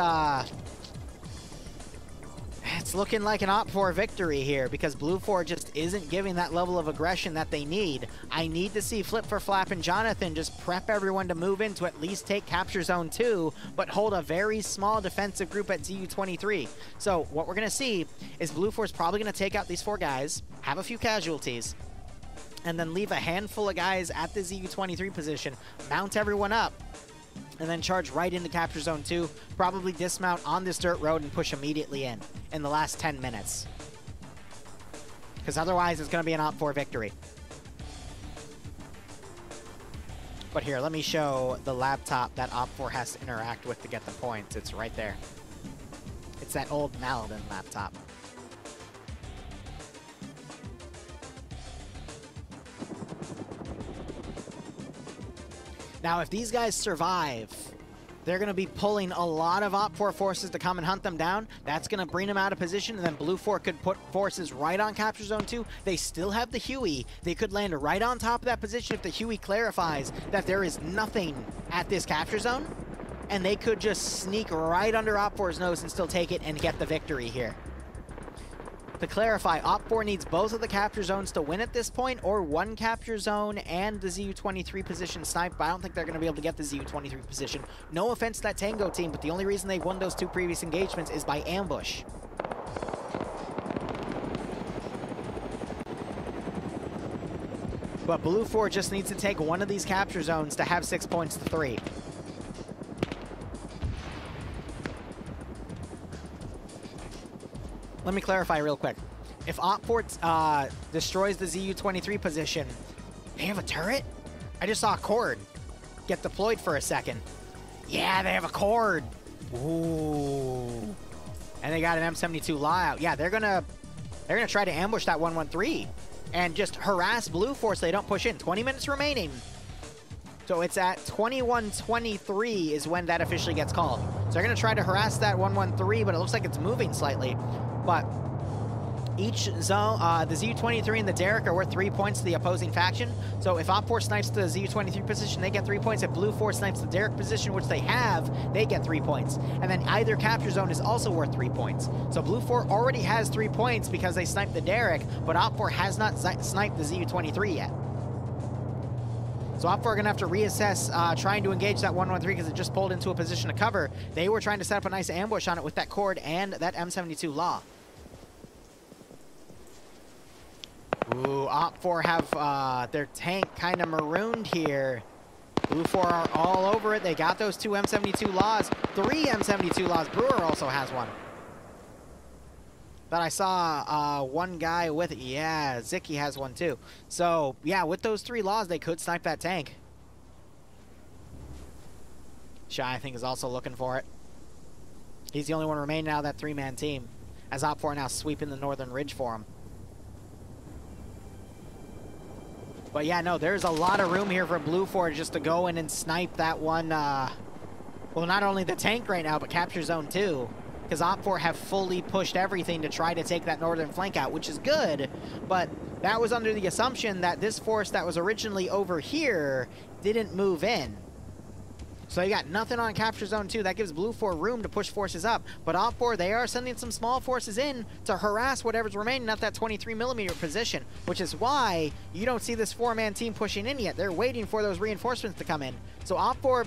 A: looking like an OPFOR victory here, because Blue 4 just isn't giving that level of aggression that they need. I need to see Flip for Flap and Jonathan just prep everyone to move in to at least take capture zone 2, but hold a very small defensive group at ZU-23. So what we're going to see is Blue 4 is probably going to take out these 4 guys, have a few casualties, and then leave a handful of guys at the ZU-23 position, mount everyone up, and then charge right into capture zone 2, probably dismount on this dirt road and push immediately in the last 10 minutes. Because otherwise it's going to be an OPFOR victory. But here, let me show the laptop that OPFOR has to interact with to get the points. It's right there. It's that old Maladin laptop. Now, if these guys survive, they're going to be pulling a lot of OPFOR forces to come and hunt them down. That's going to bring them out of position, and then Blue 4 could put forces right on capture zone 2. They still have the Huey. They could land right on top of that position if the Huey clarifies that there is nothing at this capture zone, and they could just sneak right under OPFOR's nose and still take it and get the victory here. To clarify, OPFOR needs both of the capture zones to win at this point, or one capture zone and the ZU-23 position sniped, but I don't think they're going to be able to get the ZU-23 position. No offense to that Tango team, but the only reason they won those 2 previous engagements is by ambush. But Blue 4 just needs to take one of these capture zones to have 6 points to 3. Let me clarify real quick. If OPFOR destroys the ZU-23 position, they have a turret? I just saw a cord get deployed for a second. Yeah, they have a cord. Ooh. And they got an M72 law out. Yeah, they're gonna try to ambush that 113 and just harass Blue 4 so they don't push in. 20 minutes remaining. So it's at 21:23 is when that officially gets called. So they're going to try to harass that 113, but it looks like it's moving slightly. But each zone, the ZU-23 and the Derrick are worth 3 points to the opposing faction. So if Op 4 snipes the ZU-23 position, they get 3 points. If Blue 4 snipes the Derrick position, which they have, they get 3 points. And then either capture zone is also worth 3 points. So Blue 4 already has 3 points because they sniped the Derrick, but Op 4 has not sniped the ZU-23 yet. So Op 4 are going to have to reassess trying to engage that 113 because it just pulled into a position to cover. They were trying to set up a nice ambush on it with that cord and that M72 Law. Ooh, Op 4 have their tank kind of marooned here. Blue 4 are all over it. They got those 2 M72 Laws. 3 M72 Laws. Brewer also has one. But I saw one guy with it. Yeah, Zicky has one too. So, yeah, with those 3 Laws, they could snipe that tank. Shy, I think, is also looking for it. He's the only one remaining out of that 3-man team, as Op 4 now sweeping the northern ridge for him. But yeah, no, there's a lot of room here for Blue 4 just to go in and snipe that one, well, not only the tank right now, but capture zone 2. Because Op 4 have fully pushed everything to try to take that northern flank out, which is good. But that was under the assumption that this force that was originally over here didn't move in. So you got nothing on capture zone 2. That gives Blue 4 room to push forces up. But Op 4, they are sending some small forces in to harass whatever's remaining at that 23mm position, which is why you don't see this 4-man team pushing in yet. They're waiting for those reinforcements to come in. So Op 4,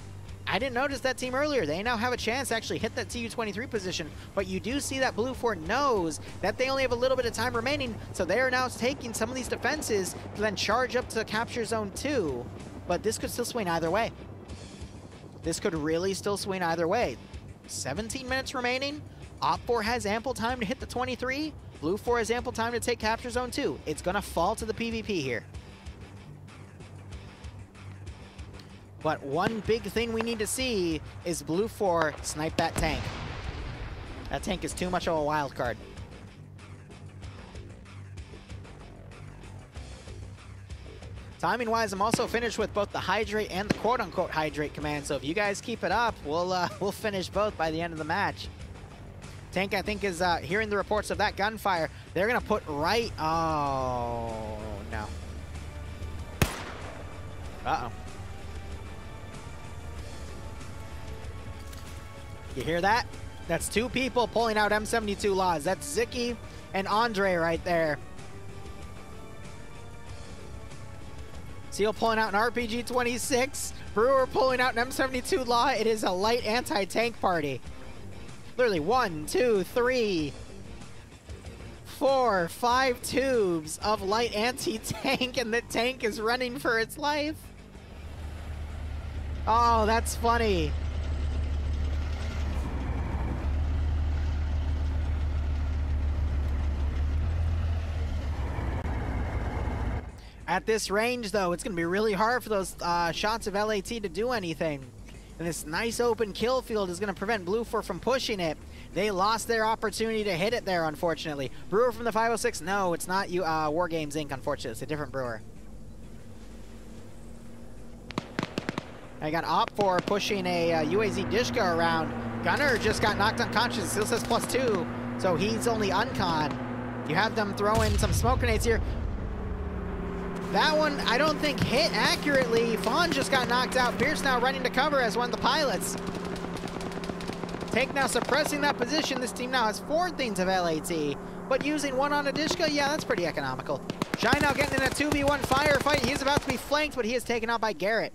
A: I didn't notice that team earlier. They now have a chance to actually hit that ZU-23 position, but you do see that Blue 4 knows that they only have a little bit of time remaining, so they are now taking some of these defenses to then charge up to capture zone 2, but this could still swing either way. This could really still swing either way. 17 minutes remaining. Op 4 has ample time to hit the 23. Blue 4 has ample time to take capture zone 2. It's going to fall to the PvP here. But one big thing we need to see is Blue 4 snipe that tank. That tank is too much of a wild card. Timing-wise, I'm also finished with both the hydrate and the quote-unquote hydrate command. So if you guys keep it up, we'll finish both by the end of the match. Tank, I think, is hearing the reports of that gunfire. They're gonna put right. Oh no. Uh-oh. You hear that? That's 2 people pulling out M72 Laws. That's Zicky and Andre right there. Seal pulling out an RPG-26. Brewer pulling out an M72 Law. It is a light anti-tank party. Literally 1, 2, 3, 4, 5 tubes of light anti-tank, and the tank is running for its life. Oh, that's funny. At this range, though, it's going to be really hard for those shots of LAT to do anything. And this nice open kill field is going to prevent Blue 4 from pushing it. They lost their opportunity to hit it there, unfortunately. Brewer from the 506. No, it's not War Games Inc., unfortunately. It's a different Brewer. I got Op 4 pushing a UAZ Dishka around. Gunner just got knocked unconscious. Still says +2, so he's only uncon. You have them throwing some smoke grenades here. That one, I don't think hit accurately. Fawn just got knocked out. Pierce now running to cover as one of the pilots. Tank now suppressing that position. This team now has 4 things of LAT, but using 1 on a Dishka, yeah, that's pretty economical. Shy now getting in a 2v1 firefight. He's about to be flanked, but he is taken out by Garrett.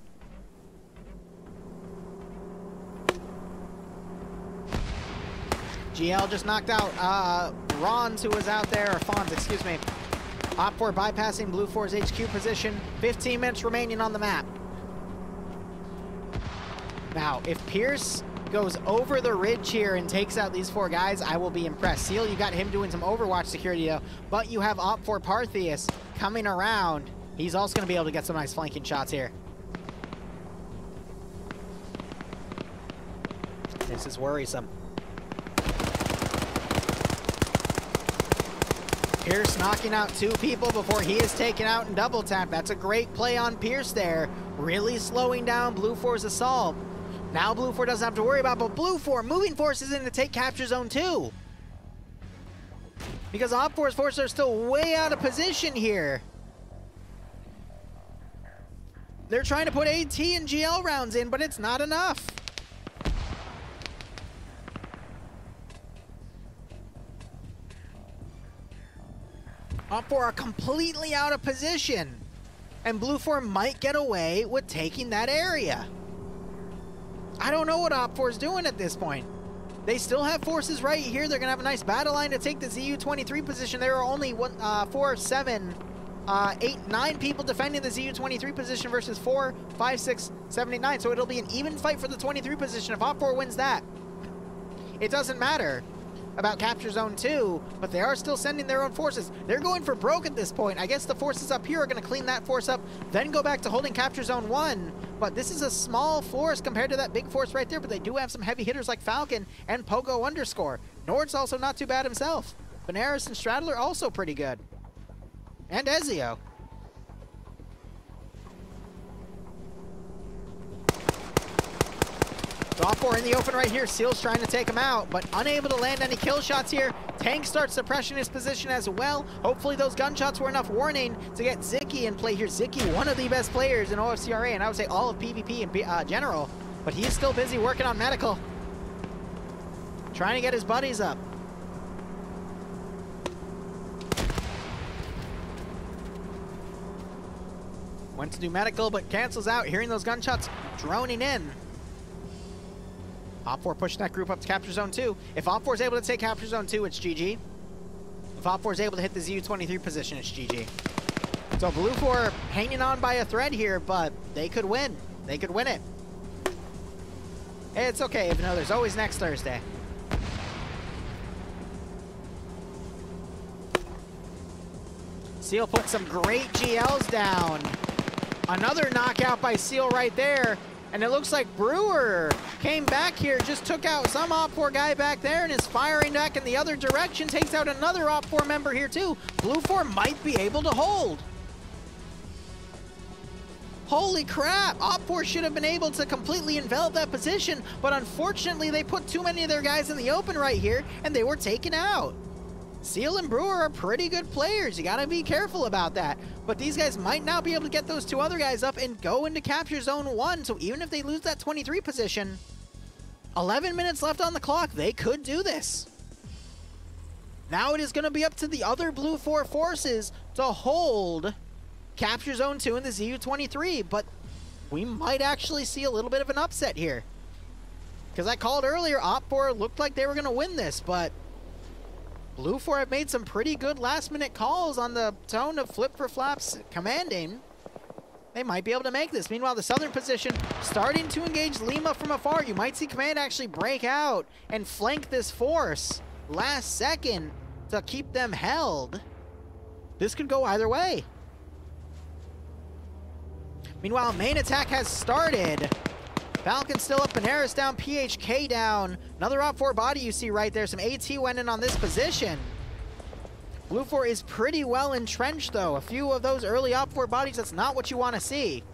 A: GL just knocked out Ron's, who was out there, or Fawns, excuse me. Op 4 bypassing Blue 4's HQ position. 15 minutes remaining on the map. Now, if Pierce goes over the ridge here and takes out these 4 guys, I will be impressed. Seal, you got him doing some Overwatch security, though. But you have Op 4 Partheus coming around. He's also going to be able to get some nice flanking shots here. This is worrisome. Pierce knocking out 2 people before he is taken out in double tap. That's a great play on Pierce there. really slowing down Blue 4's assault. Now Blue 4 doesn't have to worry about, but Blue 4 moving forces in to take capture zone 2. Because Op 4's forces are still way out of position here. They're trying to put AT and GL rounds in, but it's not enough. Op 4 are completely out of position. And Blue 4 might get away with taking that area. I don't know what Op 4 is doing at this point. They still have forces right here. They're going to have a nice battle line to take the ZU-23 position. There are only 4, 7, 8, 9 people defending the ZU-23 position versus 4, 5, 6, 7, 8, 9. So it'll be an even fight for the 23 position if Op 4 wins that. It doesn't matter about capture zone 2, but they are still sending their own forces. They're going for broke at this point. I guess the forces up here are going to clean that force up, then go back to holding capture zone 1. But this is a small force compared to that big force right there, but they do have some heavy hitters like Falcon and Pogo underscore. Nord's also not too bad himself. Benares and Stradler also pretty good. And Ezio. Op 4 in the open right here. Seal's trying to take him out, but unable to land any kill shots here. Tank starts suppressing his position as well. Hopefully those gunshots were enough warning to get Zicky in play here. Zicky, one of the best players in OFCRA, and I would say all of PvP in general, but he is still busy working on medical. Trying to get his buddies up. Went to do medical, but cancels out, hearing those gunshots droning in. Op 4 pushing that group up to capture zone 2. If Op 4 is able to take capture zone 2, it's GG. If Op 4 is able to hit the ZU-23 position, it's GG. So Blue 4 hanging on by a thread here, but they could win. They could win it. It's okay, even though there's always next Thursday. Seal put some great GLs down. Another knockout by Seal right there. And it looks like Brewer came back here, just took out some Op 4 guy back there and is firing back in the other direction. Takes out another Op 4 member here too. Blue 4 might be able to hold. Holy crap! Op 4 should have been able to completely envelop that position, but unfortunately they put too many of their guys in the open right here and they were taken out. Seal and Brewer are pretty good players. You gotta be careful about that. But these guys might now be able to get those two other guys up and go into capture zone 1. So even if they lose that 23 position, 11 minutes left on the clock, they could do this. Now it is going to be up to the other Blue 4 forces to hold capture zone 2 in the ZU-23. But we might actually see a little bit of an upset here. Because I called earlier, Op 4 looked like they were going to win this, but Blue 4 have made some pretty good last-minute calls on the tone of Flip for Flaps commanding. They might be able to make this. Meanwhile, the southern position starting to engage Lima from afar. You might see Command actually break out and flank this force last second to keep them held. This could go either way. Meanwhile, main attack has started. Falcon still up, Benares down, PHK down. Another Op 4 body you see right there. Some AT went in on this position. Blue 4 is pretty well entrenched though. A few of those early Op 4 bodies, that's not what you want to see.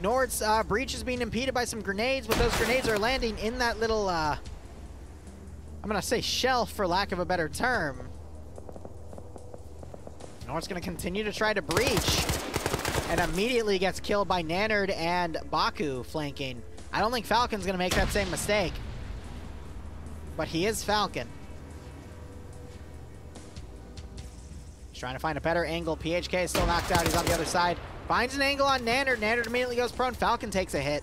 A: Nord's breach is being impeded by some grenades, but those grenades are landing in that little, I'm going to say shelf for lack of a better term. Nord's going to continue to try to breach. And immediately gets killed by Nanard and Baku flanking. I don't think Falcon's going to make that same mistake. But he is Falcon. He's trying to find a better angle. PHK is still knocked out. He's on the other side. Finds an angle on Nanard. Nanard immediately goes prone. Falcon takes a hit.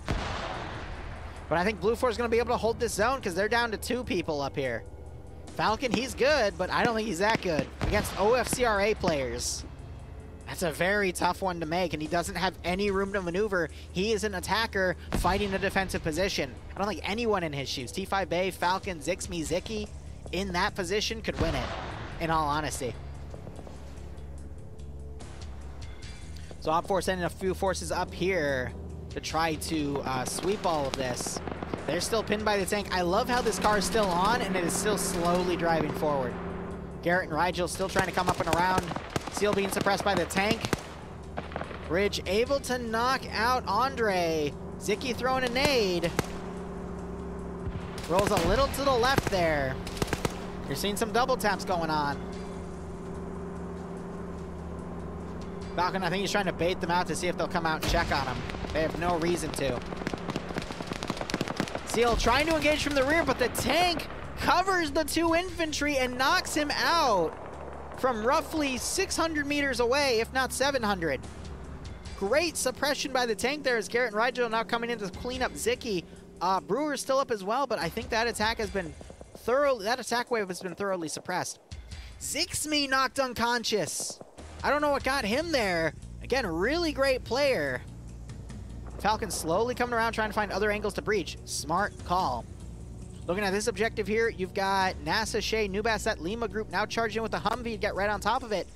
A: But I think Blue 4 is going to be able to hold this zone because they're down to 2 people up here. Falcon, he's good, but I don't think he's that good against OFCRA players. That's a very tough one to make, and he doesn't have any room to maneuver. He is an attacker fighting a defensive position. I don't think anyone in his shoes, T5 Bay, Falcon, Zixme, Zicky, in that position could win it, in all honesty. So Op 4 sending a few forces up here to try to sweep all of this. They're still pinned by the tank. I love how this car is still on, and it is still slowly driving forward. Garrett and Rigel still trying to come up and around. Seal being suppressed by the tank. Ridge able to knock out Andre. Zicky throwing a nade. Rolls a little to the left there. You're seeing some double taps going on. Falcon, I think he's trying to bait them out to see if they'll come out and check on him. They have no reason to. Seal trying to engage from the rear, but the tank covers the 2 infantry and knocks him out from roughly 600 meters away, if not 700. Great suppression by the tank there as Garrett and Rigel now coming in to clean up Zicky. Brewer's still up as well, but I think that attack has been that attack wave has been thoroughly suppressed. Zixme knocked unconscious. I don't know what got him there. Again, really great player. Falcon slowly coming around trying to find other angles to breach. Smart call. Looking at this objective here, you've got NASA, Shea, Nubas, that Lima group now charged in with the Humvee to get right on top of it.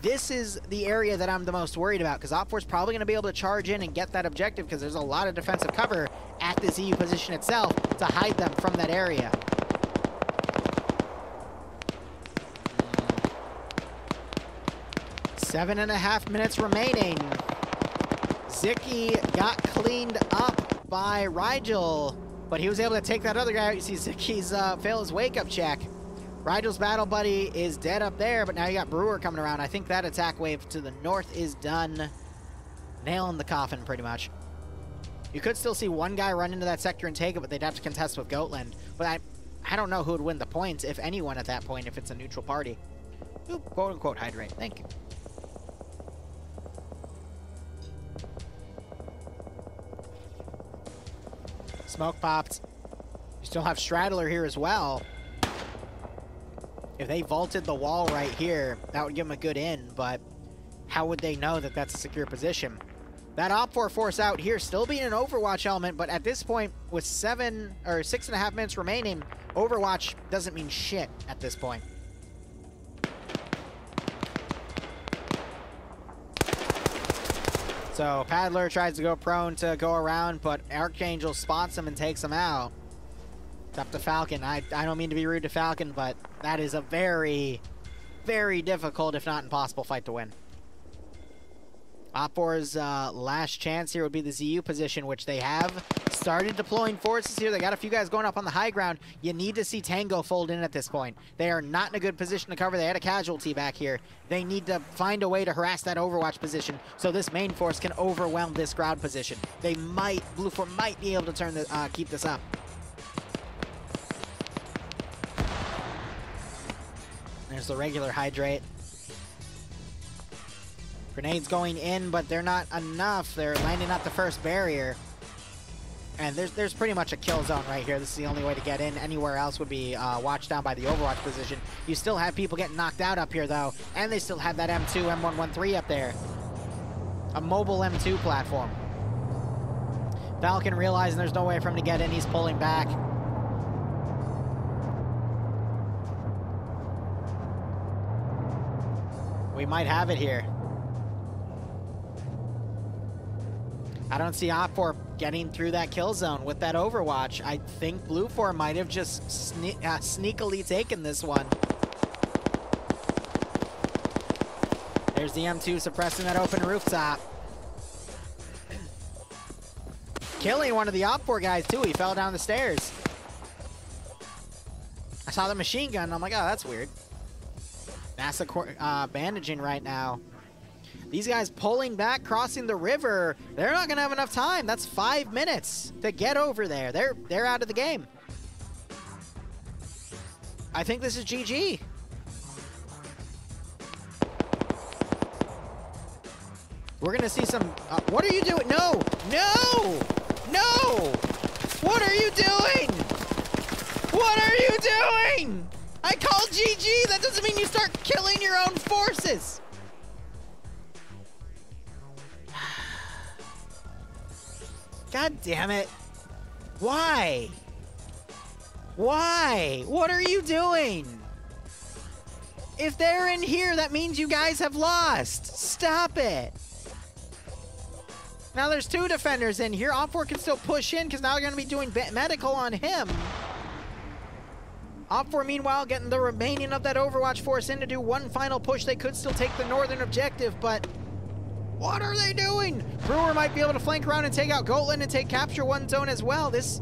A: This is the area that I'm the most worried about because OPFOR's probably going to be able to charge in and get that objective because there's a lot of defensive cover at the ZU position itself to hide them from that area. 7.5 minutes remaining. Zicky got cleaned up by Rigel, but he was able to take that other guy out. You see Zicky's fail his wake-up check. Rigel's battle buddy is dead up there, but now you got Brewer coming around. I think that attack wave to the north is done. Nail in the coffin, pretty much. You could still see one guy run into that sector and take it, but they'd have to contest with Goatland. But I don't know who would win the points, if anyone at that point, if it's a neutral party. Ooh, quote-unquote hydrate. Thank you. Smoke popped. You still have Straddler here as well. If they vaulted the wall right here, that would give them a good in, but how would they know that that's a secure position? That OPFOR force out here still being an Overwatch element, but at this point, with 7 or 6.5 minutes remaining, Overwatch doesn't mean shit at this point. So Paddler tries to go prone to go around, but Archangel spots him and takes him out. It's up to Falcon. I don't mean to be rude to Falcon, but that is a very, very difficult, if not impossible, fight to win. OPFOR's last chance here would be the ZU position, which they have started deploying forces here. They got a few guys going up on the high ground. You need to see Tango fold in at this point. They are not in a good position to cover. They had a casualty back here. They need to find a way to harass that Overwatch position so this main force can overwhelm this ground position. They might, Blue 4 might be able to turn the, keep this up. There's the regular hydrate. Grenades going in, but they're not enough. They're landing at the first barrier. And there's pretty much a kill zone right here. This is the only way to get in. Anywhere else would be watched down by the Overwatch position. You still have people getting knocked out up here, though. And they still have that M2, M113 up there. A mobile M2 platform. Falcon realizing there's no way for him to get in. He's pulling back. We might have it here. I don't see OPFOR getting through that kill zone with that Overwatch. I think Blue 4 might have just sneakily taken this one. There's the M2 suppressing that open rooftop. Killing one of the OPFOR guys, too. He fell down the stairs. I saw the machine gun, and I'm like, oh, that's weird. NASA bandaging right now. These guys pulling back, crossing the river. They're not going to have enough time. That's 5 minutes to get over there. They're out of the game. I think this is GG. We're going to see some... what are you doing? No! No! No! What are you doing? What are you doing? I called GG. That doesn't mean you start killing your own forces. God damn it. Why? Why? What are you doing? If they're in here, that means you guys have lost. Stop it. Now there's 2 defenders in here. OPFOR can still push in because now they're going to be doing medical on him. OPFOR, meanwhile, getting the remaining of that Overwatch force in to do one final push. They could still take the northern objective, but What are they doing? Brewer might be able to flank around and take out Goatland and take capture one zone as well. It's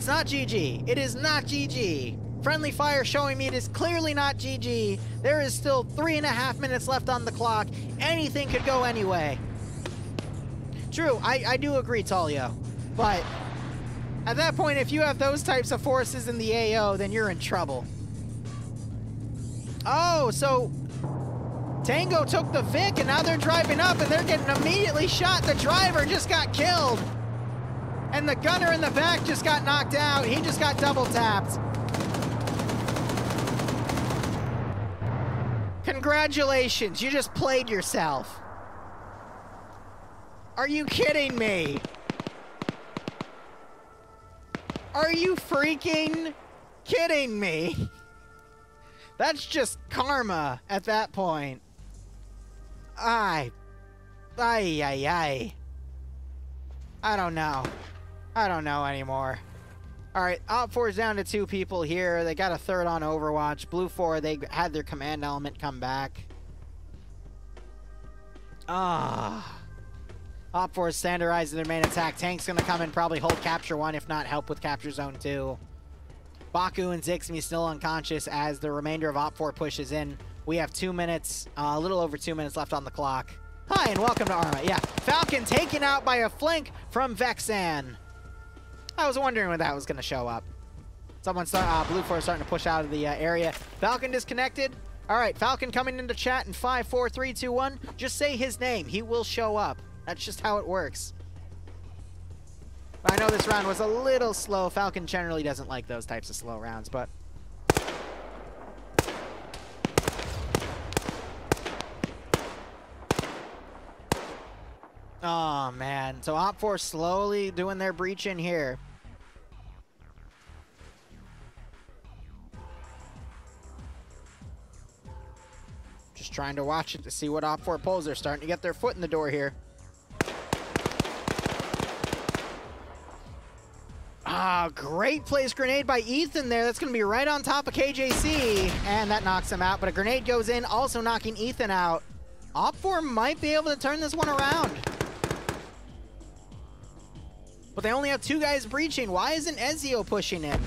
A: not GG. It is not GG. Friendly fire showing me it is clearly not GG. There is still 3.5 minutes left on the clock. Anything could go anyway. True, I do agree, Talio. But at that point, if you have those types of forces in the AO, then you're in trouble. Oh, so Tango took the Vic, and now they're driving up, and they're getting immediately shot. The driver just got killed. And the gunner in the back just got knocked out. He just got double tapped. Congratulations, you just played yourself. Are you kidding me? Are you freaking kidding me? That's just karma at that point. Ay. I don't know. I don't know anymore. All right, OFCRA is down to 2 people here. They got a third on Overwatch. Blue 4, they had their command element come back. OFCRA is standardizing their main attack. Tank's going to come and probably hold capture 1, if not help with capture zone 2. Baku and Zixmi still unconscious as the remainder of OFCRA pushes in. We have 2 minutes, a little over 2 minutes left on the clock. Hi, and welcome to Arma. Yeah, Falcon taken out by a flank from Vexan. I was wondering when that was going to show up. Blue 4 starting to push out of the area. Falcon disconnected. All right, Falcon coming into chat in 5, 4, 3, 2, 1. Just say his name. He will show up. That's just how it works. I know this round was a little slow. Falcon generally doesn't like those types of slow rounds, but... Oh, man. So OFCRA slowly doing their breach in here. Just trying to watch it to see what OFCRA pulls. They're starting to get their foot in the door here. Ah, great place grenade by Ethan there. That's going to be right on top of KJC. And that knocks him out. But a grenade goes in, also knocking Ethan out. OFCRA might be able to turn this one around. But they only have 2 guys breaching. Why isn't Ezio pushing in?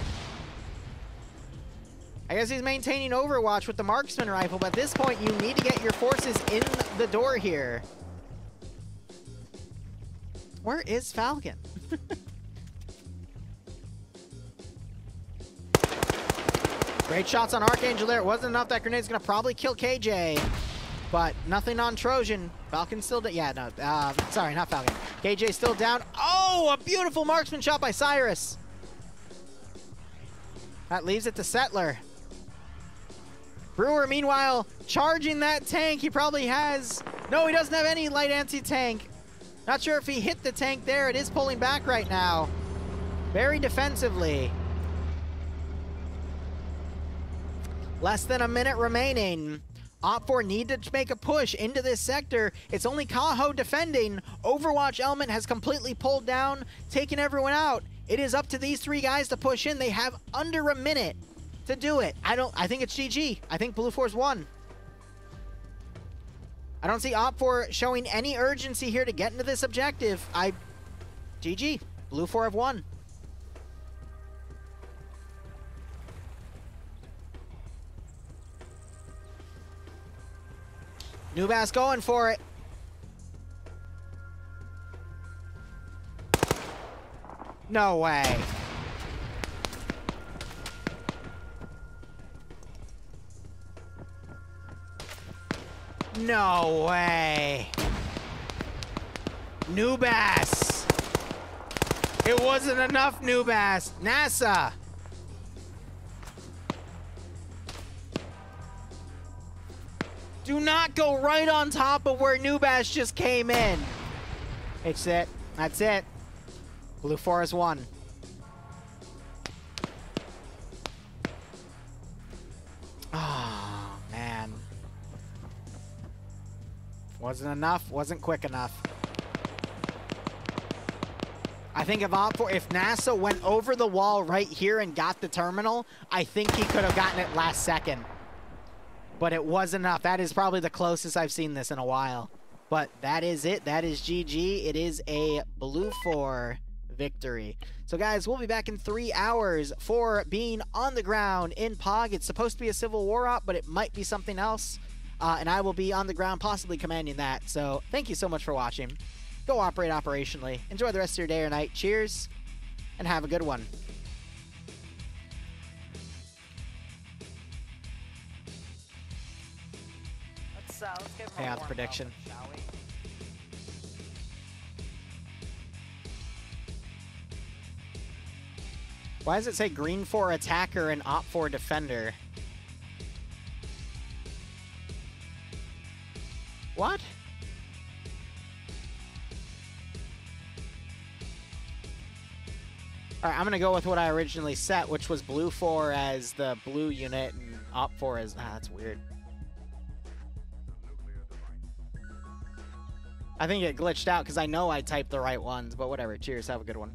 A: I guess he's maintaining Overwatch with the marksman rifle, but at this point, you need to get your forces in the door here. Where is Falcon? Great shots on Archangel there. It wasn't enough. That grenade's going to probably kill KJ. But nothing on Trojan. Falcon's still down. Yeah, no. Sorry, not Falcon. KJ still down. Oh, a beautiful marksman shot by Cyrus. That leaves it to Settler. Brewer, meanwhile, charging that tank. He probably has... No, he doesn't have any light anti-tank. Not sure if he hit the tank there. It is pulling back right now. Very defensively. Less than a minute remaining. OFCRA need to make a push into this sector. It's only Kaho defending. Overwatch element has completely pulled down, taken everyone out. It is up to these 3 guys to push in. They have under a minute to do it. I think it's GG. I think Blue 4's won. I don't see OFCRA showing any urgency here to get into this objective. GG. Blue 4 have won. Nubass going for it. No way. No way. Nubass. It wasn't enough, Nubass. NASA. Do not go right on top of where Nubass just came in. It's it. That's it. Blue 4 has won. Oh, man. Wasn't enough. Wasn't quick enough. I think if NASA went over the wall right here and got the terminal, I think he could have gotten it last second. but it was enough. That is probably the closest I've seen this in a while. But that is it. That is GG. It is a Blue 4 victory. So guys, we'll be back in 3 hours for being on the ground in POG. It's supposed to be a Civil War op, but it might be something else. And I will be on the ground, possibly commanding that. So thank you so much for watching. Go operate operationally. Enjoy the rest of your day or night. Cheers, and have a good one.
H: Let's give him a
A: Payout
H: warm
A: prediction.
H: welcome, shall we?
A: Why does it say green for attacker and op for defender? What? Alright, I'm gonna go with what I originally set, which was blue 4 as the blue unit and op 4 as... that's weird. I think it glitched out because I know I typed the right ones, but whatever. Cheers, have a good one.